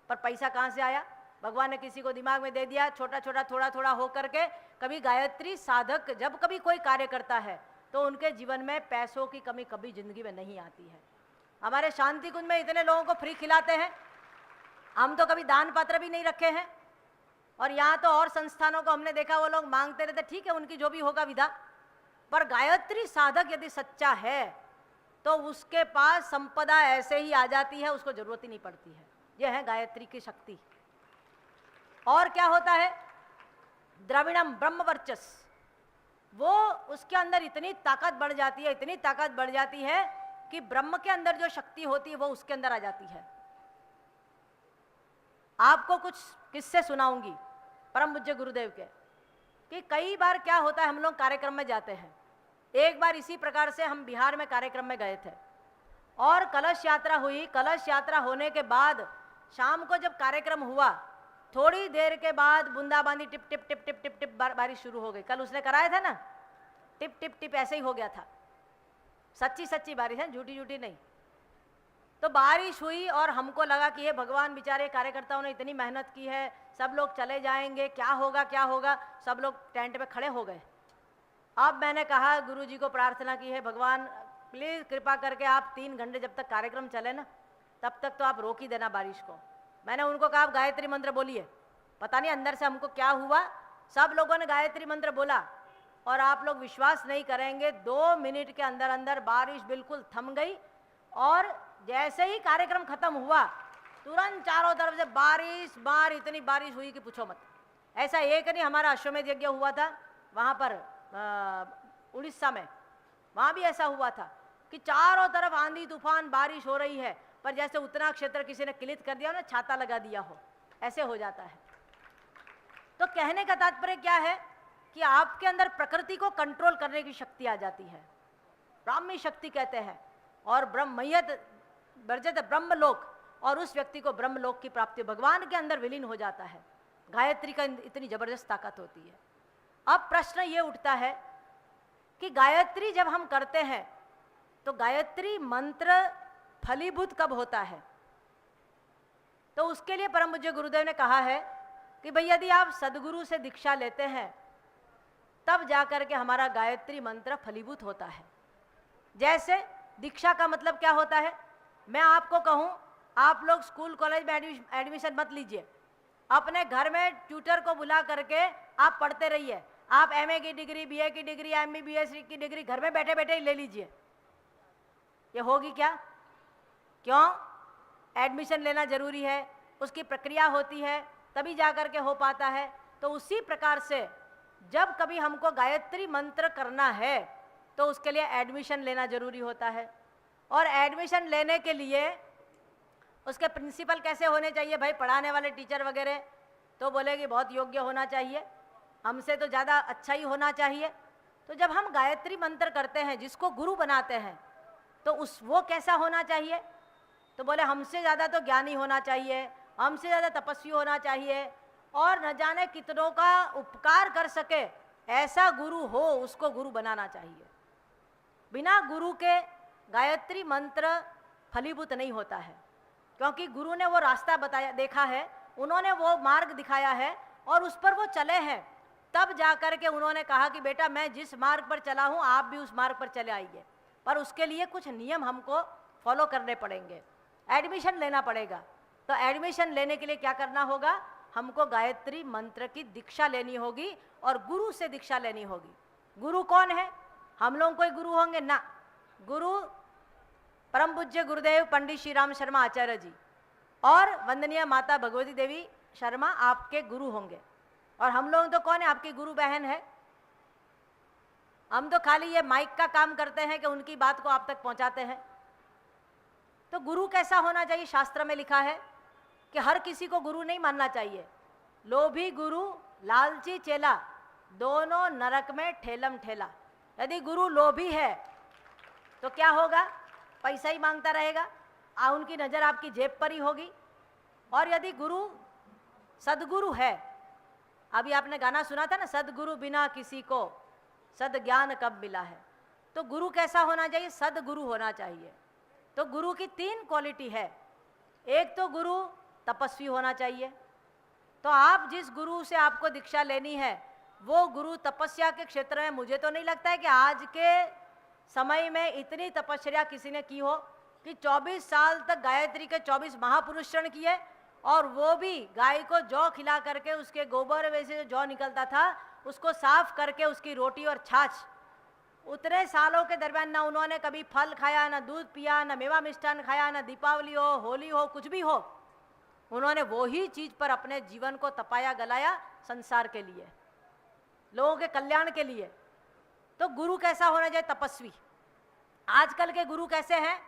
पर पैसा कहाँ से आया? भगवान ने किसी को दिमाग में दे दिया, छोटा छोटा थोड़ा थोड़ा हो करके। कभी गायत्री साधक जब कभी कोई कार्य करता है तो उनके जीवन में पैसों की कमी कभी जिंदगी में नहीं आती है। हमारे शांति कुंज में इतने लोगों को फ्री खिलाते हैं, हम तो कभी दान पात्र भी नहीं रखे हैं। और यहाँ तो और संस्थानों को हमने देखा, वो लोग मांगते रहते, ठीक है उनकी जो भी होगा विधा, पर गायत्री साधक यदि सच्चा है तो उसके पास संपदा ऐसे ही आ जाती है, उसको जरूरत ही नहीं पड़ती है। यह है गायत्री की शक्ति। और क्या होता है? द्रविणम ब्रह्म वर्चस्व, वो उसके अंदर इतनी ताकत बढ़ जाती है, इतनी ताकत बढ़ जाती है कि ब्रह्म के अंदर जो शक्ति होती है वो उसके अंदर आ जाती है। आपको कुछ किस्से सुनाऊंगी परम पूज्य गुरुदेव के, कि कई बार क्या होता है, हम लोग कार्यक्रम में जाते हैं। एक बार इसी प्रकार से हम बिहार में कार्यक्रम में गए थे और कलश यात्रा हुई। कलश यात्रा होने के बाद शाम को जब कार्यक्रम हुआ, थोड़ी देर के बाद बूंदाबांदी tip tip tip tip tip tip बारिश शुरू हो गई। कल उसने कराया था ना, टिप टिप टिप ऐसे ही हो गया था। सच्ची सच्ची बारिश है, झूठी झूठी नहीं। तो बारिश हुई और हमको लगा कि ये भगवान, बेचारे कार्यकर्ताओं ने इतनी मेहनत की है, सब लोग चले जाएंगे, क्या होगा क्या होगा। सब लोग टेंट पे खड़े हो गए। अब मैंने कहा, गुरुजी को प्रार्थना की है, भगवान प्लीज़ कृपा करके आप 3 घंटे जब तक कार्यक्रम चले ना, तब तक तो आप रोक ही देना बारिश को। मैंने उनको कहा आप गायत्री मंत्र बोलिए। पता नहीं अंदर से हमको क्या हुआ, सब लोगों ने गायत्री मंत्र बोला और आप लोग विश्वास नहीं करेंगे, 2 मिनट के अंदर अंदर बारिश बिल्कुल थम गई। और जैसे ही कार्यक्रम खत्म हुआ, तुरंत चारों तरफ से बारिश, इतनी बारिश हुई कि पूछो मत। ऐसा एक नहीं, हमारा अश्वमेध यज्ञ हुआ था वहाँ पर उड़ीसा में, वहाँ भी ऐसा हुआ था कि चारों तरफ आंधी तूफान बारिश हो रही है, पर जैसे उतना क्षेत्र किसी ने क्लित कर दिया हो ना, छाता लगा दिया हो, ऐसे हो जाता है। तो कहने का तात्पर्य क्या है कि आपके अंदर प्रकृति को कंट्रोल करने की शक्ति आ जाती है, ब्राह्मी शक्ति कहते हैं। और ब्रह्मयत वर्जत ब्रह्मलोक, और उस व्यक्ति को ब्रह्मलोक की प्राप्ति भगवान के अंदर विलीन हो जाता है। गायत्री का इतनी जबरदस्त ताकत होती है। अब प्रश्न ये उठता है कि गायत्री जब हम करते हैं तो गायत्री मंत्र फलीभूत कब होता है? तो उसके लिए परम पूज्य गुरुदेव ने कहा है कि भाई यदि आप सदगुरु से दीक्षा लेते हैं तब जाकर के हमारा गायत्री मंत्र फलीभूत होता है। जैसे दीक्षा का मतलब क्या होता है? मैं आपको कहूं, आप लोग स्कूल कॉलेज में एडमिशन मत लीजिए, अपने घर में ट्यूटर को बुला करके आप पढ़ते रहिए। आप एमए की डिग्री, बीए की डिग्री, एमबीबीएस की डिग्री घर में बैठे बैठे ही ले लीजिए। ये होगी क्या? क्यों? एडमिशन लेना जरूरी है, उसकी प्रक्रिया होती है, तभी जाकर के हो पाता है। तो उसी प्रकार से जब कभी हमको गायत्री मंत्र करना है तो उसके लिए एडमिशन लेना जरूरी होता है। और एडमिशन लेने के लिए उसके प्रिंसिपल कैसे होने चाहिए भाई? पढ़ाने वाले टीचर वगैरह तो बोले कि बहुत योग्य होना चाहिए, हमसे तो ज़्यादा अच्छा ही होना चाहिए। तो जब हम गायत्री मंत्र करते हैं, जिसको गुरु बनाते हैं, तो वो कैसा होना चाहिए? तो बोले हमसे ज़्यादा तो ज्ञानी होना चाहिए, हमसे ज़्यादा तपस्वी होना चाहिए, और न जाने कितनों का उपकार कर सके ऐसा गुरु हो, उसको गुरु बनाना चाहिए। बिना गुरु के गायत्री मंत्र फलीभूत नहीं होता है, क्योंकि गुरु ने वो रास्ता बताया, देखा है, उन्होंने वो मार्ग दिखाया है और उस पर वो चले हैं। तब जाकर के उन्होंने कहा कि बेटा मैं जिस मार्ग पर चला हूँ आप भी उस मार्ग पर चले आइए। पर उसके लिए कुछ नियम हमको फॉलो करने पड़ेंगे, एडमिशन लेना पड़ेगा। तो एडमिशन लेने के लिए क्या करना होगा, हमको गायत्री मंत्र की दीक्षा लेनी होगी और गुरु से दीक्षा लेनी होगी। गुरु कौन है, हम लोग कोई गुरु होंगे ना, गुरु परम पूज्य गुरुदेव पंडित श्री राम शर्मा आचार्य जी और वंदनीय माता भगवती देवी शर्मा आपके गुरु होंगे। और हम लोग तो कौन है, आपकी गुरु बहन है। हम तो खाली ये माइक का काम करते हैं कि उनकी बात को आप तक पहुंचाते हैं। तो गुरु कैसा होना चाहिए, शास्त्र में लिखा है कि हर किसी को गुरु नहीं मानना चाहिए। लोभी गुरु लालची चेला, दोनों नरक में ठेलम ठेला। यदि गुरु लोभी है तो क्या होगा, पैसा ही मांगता रहेगा, उनकी नज़र आपकी जेब पर ही होगी। और यदि गुरु सदगुरु है, अभी आपने गाना सुना था ना, सदगुरु बिना किसी को सद ज्ञान कब मिला है। तो गुरु कैसा होना चाहिए, सदगुरु होना चाहिए। तो गुरु की 3 क्वालिटी है। एक तो गुरु तपस्वी होना चाहिए। तो आप जिस गुरु से आपको दीक्षा लेनी है वो गुरु तपस्या के क्षेत्र में, मुझे तो नहीं लगता है कि आज के समय में इतनी तपस्या किसी ने की हो कि 24 साल तक गायत्री के 24 महापुरुषण किए, और वो भी गाय को जौ खिला करके उसके गोबर में से जो जौ निकलता था उसको साफ करके उसकी रोटी और छाछ, उतने सालों के दरमियान ना उन्होंने कभी फल खाया, ना दूध पिया, ना मेवा मिष्ठान खाया, ना दीपावली हो, होली हो, कुछ भी हो, उन्होंने वो ही चीज पर अपने जीवन को तपाया गलाया संसार के लिए, लोगों के कल्याण के लिए। तो गुरु कैसा होना चाहिए, तपस्वी। आजकल के गुरु कैसे हैं,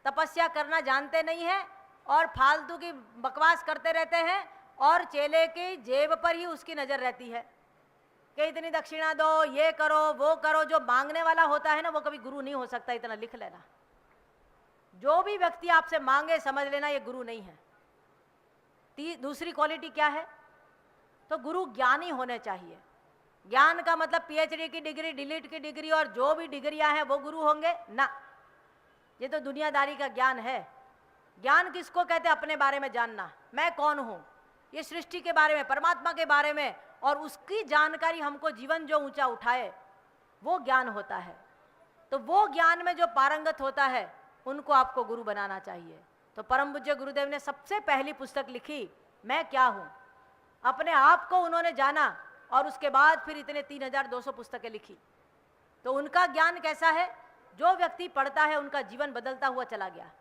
तपस्या करना जानते नहीं हैं और फालतू की बकवास करते रहते हैं और चेले की जेब पर ही उसकी नजर रहती है कि इतनी दक्षिणा दो, ये करो, वो करो। जो मांगने वाला होता है ना वो कभी गुरु नहीं हो सकता, इतना लिख लेना। जो भी व्यक्ति आपसे मांगे समझ लेना ये गुरु नहीं है। दूसरी क्वालिटी क्या है, तो गुरु ज्ञानी होने चाहिए। ज्ञान का मतलब पीएचडी की डिग्री, डीलिट की डिग्री और जो भी डिग्रियां हैं वो गुरु होंगे ना, ये तो दुनियादारी का ज्ञान है। ज्ञान किसको कहते हैं, अपने बारे में जानना, मैं कौन हूं, ये सृष्टि के बारे में, परमात्मा के बारे में, और उसकी जानकारी हमको जीवन जो ऊंचा उठाए वो ज्ञान होता है। तो वो ज्ञान में जो पारंगत होता है उनको आपको गुरु बनाना चाहिए। तो परम पूज्य गुरुदेव ने सबसे पहली पुस्तक लिखी, मैं क्या हूं, अपने आप को उन्होंने जाना और उसके बाद फिर इतने 3200 पुस्तकें लिखी। तो उनका ज्ञान कैसा है, जो व्यक्ति पढ़ता है उनका जीवन बदलता हुआ चला गया।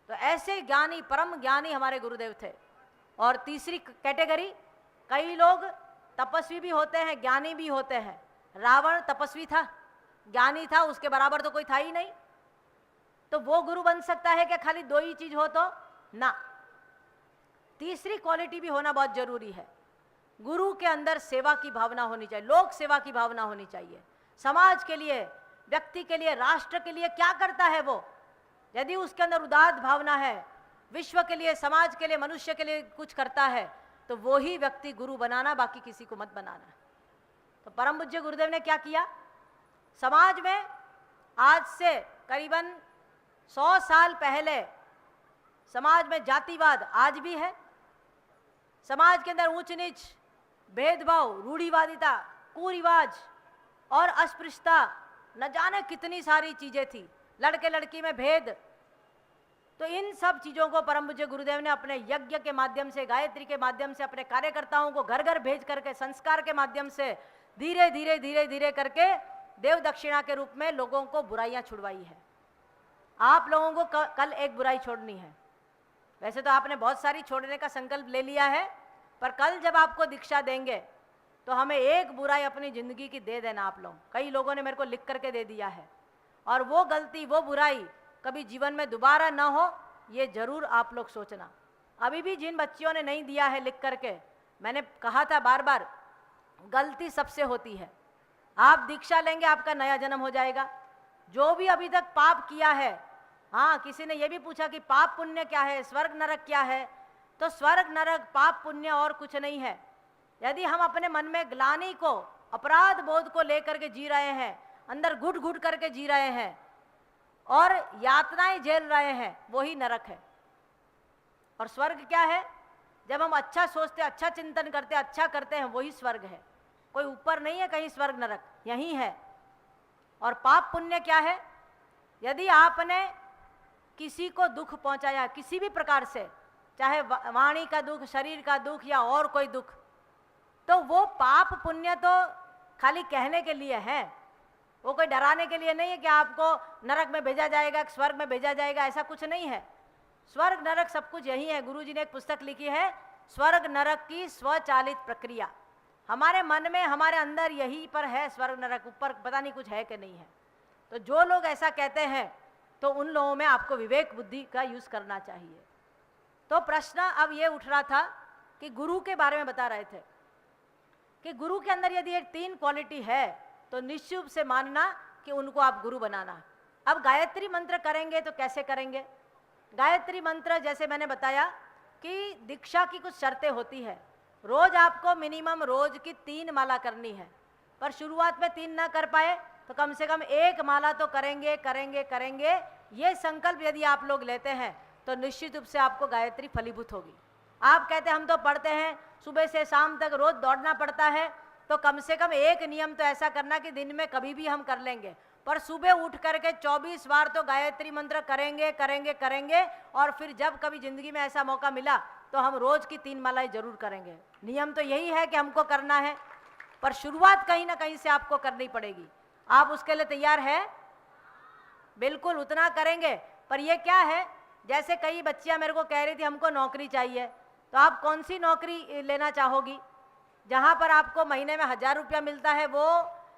तो ऐसे ज्ञानी, परम ज्ञानी हमारे गुरुदेव थे। और तीसरी कैटेगरी, कई लोग तपस्वी भी होते हैं, ज्ञानी भी होते हैं। रावण तपस्वी था, ज्ञानी था, उसके बराबर तो कोई था ही नहीं। तो वो गुरु बन सकता है कि खाली 2 ही चीज हो तो ना, तीसरी क्वालिटी भी होना बहुत जरूरी है। गुरु के अंदर सेवा की भावना होनी चाहिए, लोक सेवा की भावना होनी चाहिए। समाज के लिए, व्यक्ति के लिए, राष्ट्र के लिए क्या करता है वो, यदि उसके अंदर उदात्त भावना है, विश्व के लिए, समाज के लिए, मनुष्य के लिए कुछ करता है, तो वो ही व्यक्ति गुरु बनाना, बाकी किसी को मत बनाना। तो परम पूज्य गुरुदेव ने क्या किया, समाज में आज से करीबन 100 साल पहले समाज में जातिवाद आज भी है, समाज के अंदर ऊंच नीच, भेदभाव, रूढ़िवादिता, कुरिवाज और अस्पृश्यता, न जाने कितनी सारी चीजें थी, लड़के लड़की में भेद। तो इन सब चीजों को परम पूज्य गुरुदेव ने अपने यज्ञ के माध्यम से, गायत्री के माध्यम से, अपने कार्यकर्ताओं को घर घर भेज करके, संस्कार के माध्यम से धीरे धीरे धीरे धीरे करके देव दक्षिणा के रूप में लोगों को बुराइयां छुड़वाई है। आप लोगों को कल एक बुराई छोड़नी है। वैसे तो आपने बहुत सारी छोड़ने का संकल्प ले लिया है, पर कल जब आपको दीक्षा देंगे तो हमें एक बुराई अपनी जिंदगी की दे देना आप लोग। कई लोगों ने मेरे को लिख करके दे दिया है, और वो गलती, वो बुराई कभी जीवन में दोबारा ना हो, ये जरूर आप लोग सोचना। अभी भी जिन बच्चियों ने नहीं दिया है लिख करके, मैंने कहा था बार बार, गलती सबसे होती है। आप दीक्षा लेंगे, आपका नया जन्म हो जाएगा। जो भी अभी तक पाप किया है, हाँ, किसी ने यह भी पूछा कि पाप पुण्य क्या है, स्वर्ग नरक क्या है, तो स्वर्ग नरक, पाप पुण्य और कुछ नहीं है। यदि हम अपने मन में ग्लानि को, अपराध बोध को लेकर के जी रहे हैं, अंदर घुट घुट करके जी रहे हैं और यातनाएं झेल रहे हैं, वही नरक है। और स्वर्ग क्या है, जब हम अच्छा सोचते, अच्छा चिंतन करते, अच्छा करते हैं, वही स्वर्ग है। कोई ऊपर नहीं है कहीं स्वर्ग नरक, यही है। और पाप पुण्य क्या है, यदि आपने किसी को दुख पहुंचाया किसी भी प्रकार से, चाहे वाणी का दुख, शरीर का दुख या और कोई दुख, तो वो पाप पुण्य तो खाली कहने के लिए है, वो कोई डराने के लिए नहीं है कि आपको नरक में भेजा जाएगा, स्वर्ग में भेजा जाएगा, ऐसा कुछ नहीं है। स्वर्ग नरक सब कुछ यही है। गुरुजी ने एक पुस्तक लिखी है, स्वर्ग नरक की स्वचालित प्रक्रिया। हमारे मन में, हमारे अंदर यही पर है स्वर्ग नरक, ऊपर पता नहीं कुछ है कि नहीं है। तो जो लोग ऐसा कहते हैं तो उन लोगों में आपको विवेक बुद्धि का यूज करना चाहिए। तो प्रश्न अब ये उठ रहा था कि गुरु के बारे में बता रहे थे कि गुरु के अंदर यदि ये 3 क्वालिटी है तो निश्चित रूप से मानना कि उनको आप गुरु बनाना। अब गायत्री मंत्र करेंगे तो कैसे करेंगे? गायत्री मंत्र जैसे मैंने बताया कि दीक्षा की कुछ शर्तें होती है। रोज आपको मिनिमम रोज की 3 माला करनी है, पर शुरुआत में 3 ना कर पाए तो कम से कम 1 माला तो करेंगे करेंगे करेंगे। ये संकल्प यदि आप लोग लेते हैं तो निश्चित रूप से आपको गायत्री फलीभूत होगी। आप कहते हैं हम तो पढ़ते हैं सुबह से शाम तक, रोज दौड़ना पड़ता है, तो कम से कम एक नियम तो ऐसा करना कि दिन में कभी भी हम कर लेंगे, पर सुबह उठ करके 24 बार तो गायत्री मंत्र करेंगे करेंगे करेंगे। और फिर जब कभी जिंदगी में ऐसा मौका मिला तो हम रोज की 3 मालाएं जरूर करेंगे। नियम तो यही है कि हमको करना है, पर शुरुआत कहीं ना कहीं से आपको करनी पड़ेगी। आप उसके लिए तैयार है? बिल्कुल उतना करेंगे। पर ये क्या है, जैसे कई बच्चियां मेरे को कह रही थी हमको नौकरी चाहिए, तो आप कौन सी नौकरी लेना चाहोगी? जहां पर आपको महीने में 1000 रुपया मिलता है वो,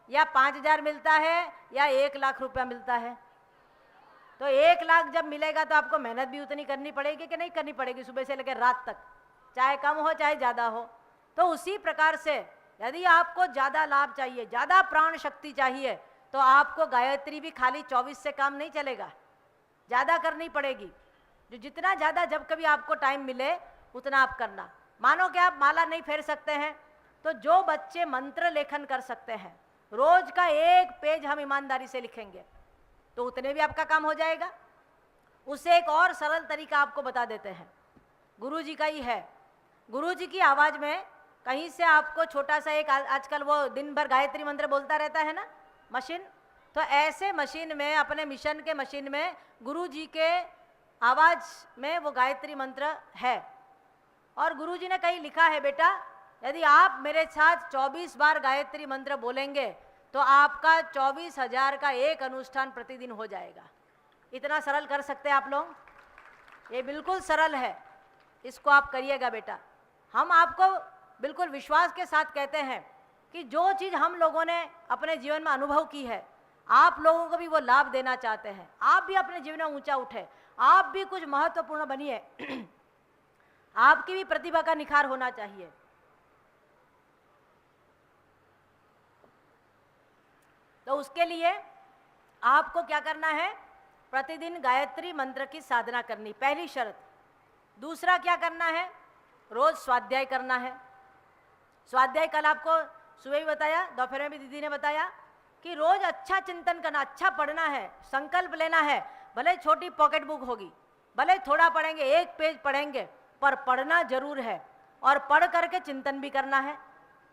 या 5000 मिलता है, या 1 लाख रुपया मिलता है? तो 1 लाख जब मिलेगा तो आपको मेहनत भी उतनी करनी पड़ेगी कि नहीं करनी पड़ेगी, सुबह से लेकर रात तक, चाहे कम हो चाहे ज़्यादा हो। तो उसी प्रकार से यदि आपको ज़्यादा लाभ चाहिए, ज़्यादा प्राण शक्ति चाहिए, तो आपको गायत्री भी खाली 24 से काम नहीं चलेगा, ज़्यादा करनी पड़ेगी। जो जितना ज़्यादा जब कभी आपको टाइम मिले उतना आप करना। मानो कि आप माला नहीं फेर सकते हैं, तो जो बच्चे मंत्र लेखन कर सकते हैं, रोज का 1 पेज हम ईमानदारी से लिखेंगे तो उतने भी आपका काम हो जाएगा। उससे एक और सरल तरीका आपको बता देते हैं, गुरुजी का ही है। गुरुजी की आवाज़ में कहीं से आपको छोटा सा एक, आजकल वो दिन भर गायत्री मंत्र बोलता रहता है ना मशीन, तो ऐसे मशीन में, अपने मिशन के मशीन में गुरुजी के आवाज़ में वो गायत्री मंत्र है। और गुरुजी ने कहीं लिखा है, बेटा यदि आप मेरे साथ 24 बार गायत्री मंत्र बोलेंगे तो आपका 24,000 का एक अनुष्ठान प्रतिदिन हो जाएगा। इतना सरल कर सकते हैं आप लोग? ये बिल्कुल सरल है, इसको आप करिएगा बेटा। हम आपको बिल्कुल विश्वास के साथ कहते हैं कि जो चीज़ हम लोगों ने अपने जीवन में अनुभव की है, आप लोगों को भी वो लाभ देना चाहते हैं। आप भी अपने जीवन में ऊंचा उठे, आप भी कुछ महत्वपूर्ण बनिए, आपकी भी प्रतिभा का निखार होना चाहिए। तो उसके लिए आपको क्या करना है? प्रतिदिन गायत्री मंत्र की साधना करनी, पहली शर्त। दूसरा क्या करना है? रोज स्वाध्याय करना है। स्वाध्याय कल आपको सुबह ही बताया, दोपहर में भी दीदी ने बताया कि रोज अच्छा चिंतन करना, अच्छा पढ़ना है, संकल्प लेना है। भले छोटी पॉकेट बुक होगी, भले थोड़ा पढ़ेंगे, 1 पेज पढ़ेंगे, पर पढ़ना जरूर है। और पढ़ करके चिंतन भी करना है,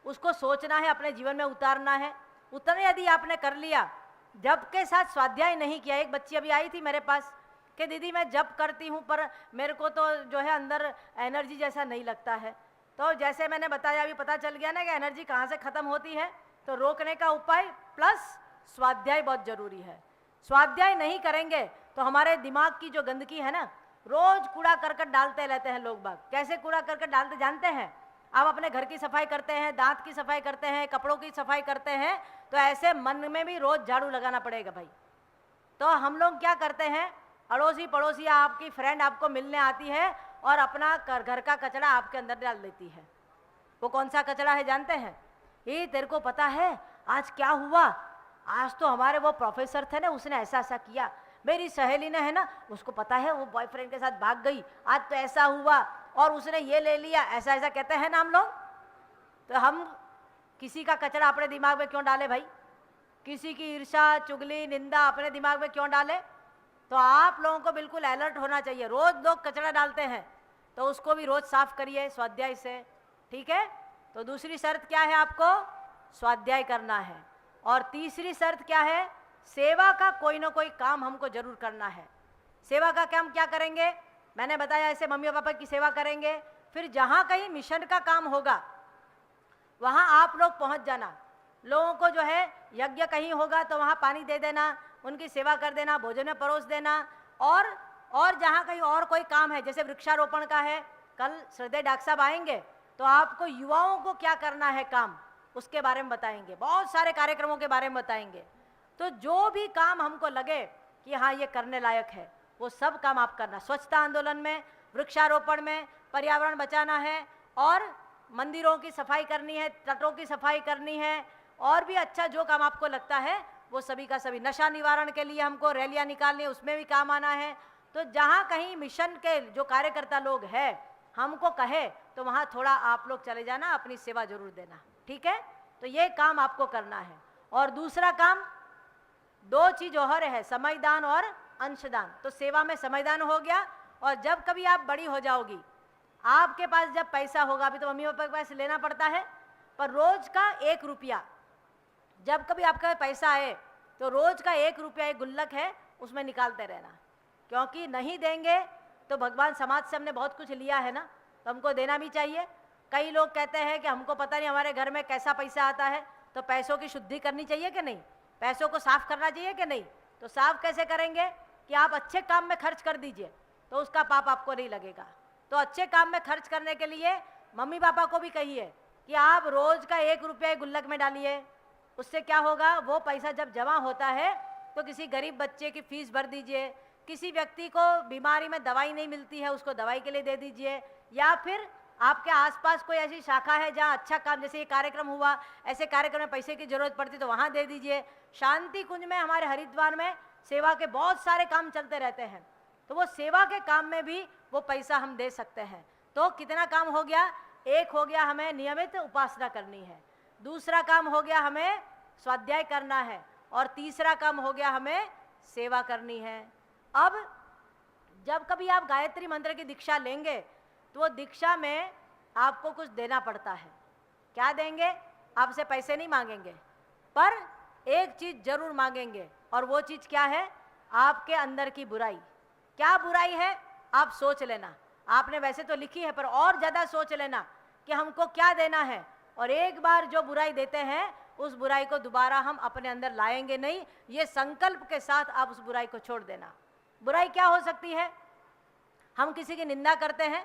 उसको सोचना है, अपने जीवन में उतारना है। उतने यदि आपने कर लिया, जप के साथ स्वाध्याय नहीं किया। एक बच्ची अभी आई थी मेरे पास कि दीदी मैं जप करती हूँ पर मेरे को तो जो है अंदर एनर्जी जैसा नहीं लगता है। तो जैसे मैंने बताया, अभी पता चल गया ना कि एनर्जी कहाँ से ख़त्म होती है, तो रोकने का उपाय प्लस स्वाध्याय बहुत ज़रूरी है। स्वाध्याय नहीं करेंगे तो हमारे दिमाग की जो गंदगी है ना, रोज कूड़ा करकट डालते रहते हैं लोग बाग। कैसे कूड़ा करकट डालते जानते हैं? आप अपने घर की सफाई करते हैं, दांत की सफाई करते हैं, कपड़ों की सफाई करते हैं, तो ऐसे मन में भी रोज झाड़ू लगाना पड़ेगा भाई। तो हम लोग क्या करते हैं, अड़ोसी पड़ोसी या आपकी फ्रेंड आपको मिलने आती है और अपना घर का कचरा आपके अंदर डाल देती है। वो कौन सा कचरा है जानते हैं? ये तेरे को पता है आज क्या हुआ? आज तो हमारे वो प्रोफेसर थे ना, उसने ऐसा ऐसा किया। मेरी सहेली ने है ना, उसको पता है वो बॉयफ्रेंड के साथ भाग गई, आज तो ऐसा हुआ और उसने ये ले लिया, ऐसा ऐसा कहते हैं ना हम लोग। तो हम किसी का कचरा अपने दिमाग में क्यों डाले भाई? किसी की ईर्ष्या, चुगली, निंदा अपने दिमाग में क्यों डाले? तो आप लोगों को बिल्कुल अलर्ट होना चाहिए। रोज लोग कचरा डालते हैं तो उसको भी रोज साफ करिए स्वाध्याय से, ठीक है? तो दूसरी शर्त क्या है? आपको स्वाध्याय करना है। और तीसरी शर्त क्या है? सेवा का कोई ना कोई काम हमको जरूर करना है। सेवा का काम क्या करेंगे? मैंने बताया ऐसे मम्मी पापा की सेवा करेंगे। फिर जहाँ कहीं मिशन का काम होगा वहाँ आप लोग पहुँच जाना। लोगों को जो है यज्ञ कहीं होगा तो वहाँ पानी दे देना, उनकी सेवा कर देना, भोजन में परोस देना। और जहाँ कहीं और कोई काम है, जैसे वृक्षारोपण का है, कल श्रद्धेय डॉक्टर साहब आएंगे तो आपको युवाओं को क्या करना है काम, उसके बारे में बताएंगे। बहुत सारे कार्यक्रमों के बारे में बताएंगे। तो जो भी काम हमको लगे कि हाँ ये करने लायक है, वो सब काम आप करना। स्वच्छता आंदोलन में, वृक्षारोपण में, पर्यावरण बचाना है, और मंदिरों की सफाई करनी है, तटों की सफाई करनी है, और भी अच्छा जो काम आपको लगता है वो सभी का सभी। नशा निवारण के लिए हमको रैलियां निकालनी है, उसमें भी काम आना है। तो जहाँ कहीं मिशन के जो कार्यकर्ता लोग हैं हमको कहे तो वहाँ थोड़ा आप लोग चले जाना, अपनी सेवा जरूर देना, ठीक है? तो ये काम आपको करना है। और दूसरा काम, दो चीज और है, समयदान और अंशदान। तो सेवा में समयदान हो गया, और जब कभी आप बड़ी हो जाओगी, आपके पास जब पैसा होगा, अभी तो मम्मी पापा के पास लेना पड़ता है, पर रोज का 1 रुपया, जब कभी आपका पैसा आए तो रोज का 1 रुपया एक गुल्लक है उसमें निकालते रहना, क्योंकि नहीं देंगे तो भगवान समाज से हमने बहुत कुछ लिया है ना, तो हमको देना भी चाहिए। कई लोग कहते हैं कि हमको पता नहीं हमारे घर में कैसा पैसा आता है, तो पैसों की शुद्धि करनी चाहिए कि नहीं, पैसों को साफ करना चाहिए कि नहीं? तो साफ कैसे करेंगे कि आप अच्छे काम में खर्च कर दीजिए, तो उसका पाप आपको नहीं लगेगा। तो अच्छे काम में खर्च करने के लिए मम्मी पापा को भी कहिए कि आप रोज का 1 रुपया गुल्लक में डालिए। उससे क्या होगा, वो पैसा जब जमा होता है तो किसी गरीब बच्चे की फीस भर दीजिए, किसी व्यक्ति को बीमारी में दवाई नहीं मिलती है उसको दवाई के लिए दे दीजिए, या फिर आपके आसपास कोई ऐसी शाखा है जहाँ अच्छा काम, जैसे ये कार्यक्रम हुआ, ऐसे कार्यक्रम में पैसे की जरूरत पड़ती तो वहाँ दे दीजिए। शांति कुंज में, हमारे हरिद्वार में सेवा के बहुत सारे काम चलते रहते हैं, तो वो सेवा के काम में भी वो पैसा हम दे सकते हैं। तो कितना काम हो गया? एक हो गया हमें नियमित उपासना करनी है, दूसरा काम हो गया हमें स्वाध्याय करना है, और तीसरा काम हो गया हमें सेवा करनी है। अब जब कभी आप गायत्री मंत्र की दीक्षा लेंगे तो वो दीक्षा में आपको कुछ देना पड़ता है। क्या देंगे? आपसे पैसे नहीं मांगेंगे, पर एक चीज जरूर मांगेंगे, और वो चीज क्या है? आपके अंदर की बुराई। क्या बुराई है आप सोच लेना, आपने वैसे तो लिखी है पर और ज्यादा सोच लेना कि हमको क्या देना है, और एक बार जो बुराई देते हैं उस बुराई को दोबारा हम अपने अंदर लाएंगे नहीं, ये संकल्प के साथ आप उस बुराई को छोड़ देना। बुराई क्या हो सकती है? हम किसी की निंदा करते हैं,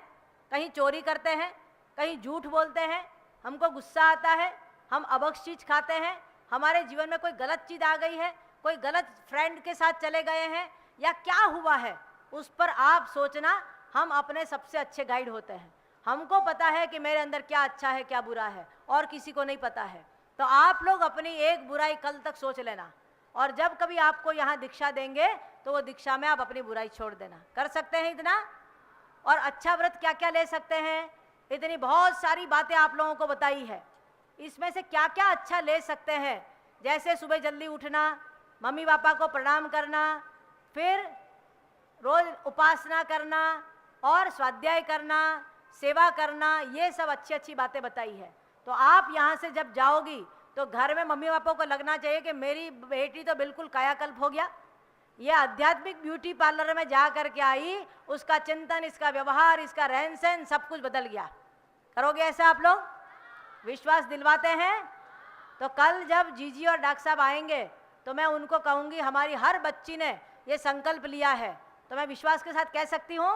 कहीं चोरी करते हैं, कहीं झूठ बोलते हैं, हमको गुस्सा आता है, हम अबक्ष चीज खाते हैं, हमारे जीवन में कोई गलत चीज आ गई है, कोई गलत फ्रेंड के साथ चले गए हैं, या क्या हुआ है उस पर आप सोचना। हम अपने सबसे अच्छे गाइड होते हैं, हमको पता है कि मेरे अंदर क्या अच्छा है क्या बुरा है, और किसी को नहीं पता है। तो आप लोग अपनी एक बुराई कल तक सोच लेना, और जब कभी आपको यहाँ दीक्षा देंगे तो वो दीक्षा में आप अपनी बुराई छोड़ देना। कर सकते हैं इतना? और अच्छा व्रत क्या क्या ले सकते हैं, इतनी बहुत सारी बातें आप लोगों को बताई है, इसमें से क्या क्या अच्छा ले सकते हैं। जैसे सुबह जल्दी उठना, मम्मी पापा को प्रणाम करना, फिर रोज उपासना करना, और स्वाध्याय करना, सेवा करना, ये सब अच्छी अच्छी बातें बताई है। तो आप यहाँ से जब जाओगी तो घर में मम्मी पापा को लगना चाहिए कि मेरी बेटी तो बिल्कुल कायाकल्प हो गया, ये आध्यात्मिक ब्यूटी पार्लर में जा करके आई, उसका चिंतन, इसका व्यवहार, इसका रहन सहन सब कुछ बदल गया। करोगे ऐसा आप लोग? विश्वास दिलवाते हैं? तो कल जब जीजी और डॉक्टर साहब आएंगे तो मैं उनको कहूँगी हमारी हर बच्ची ने ये संकल्प लिया है, तो मैं विश्वास के साथ कह सकती हूँ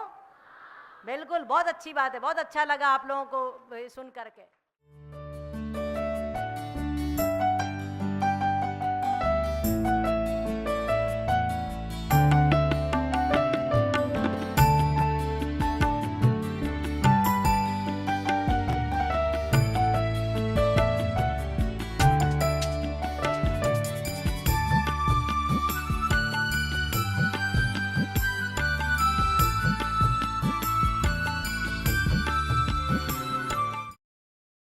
बिल्कुल। बहुत अच्छी बात है, बहुत अच्छा लगा आप लोगों को सुन करके।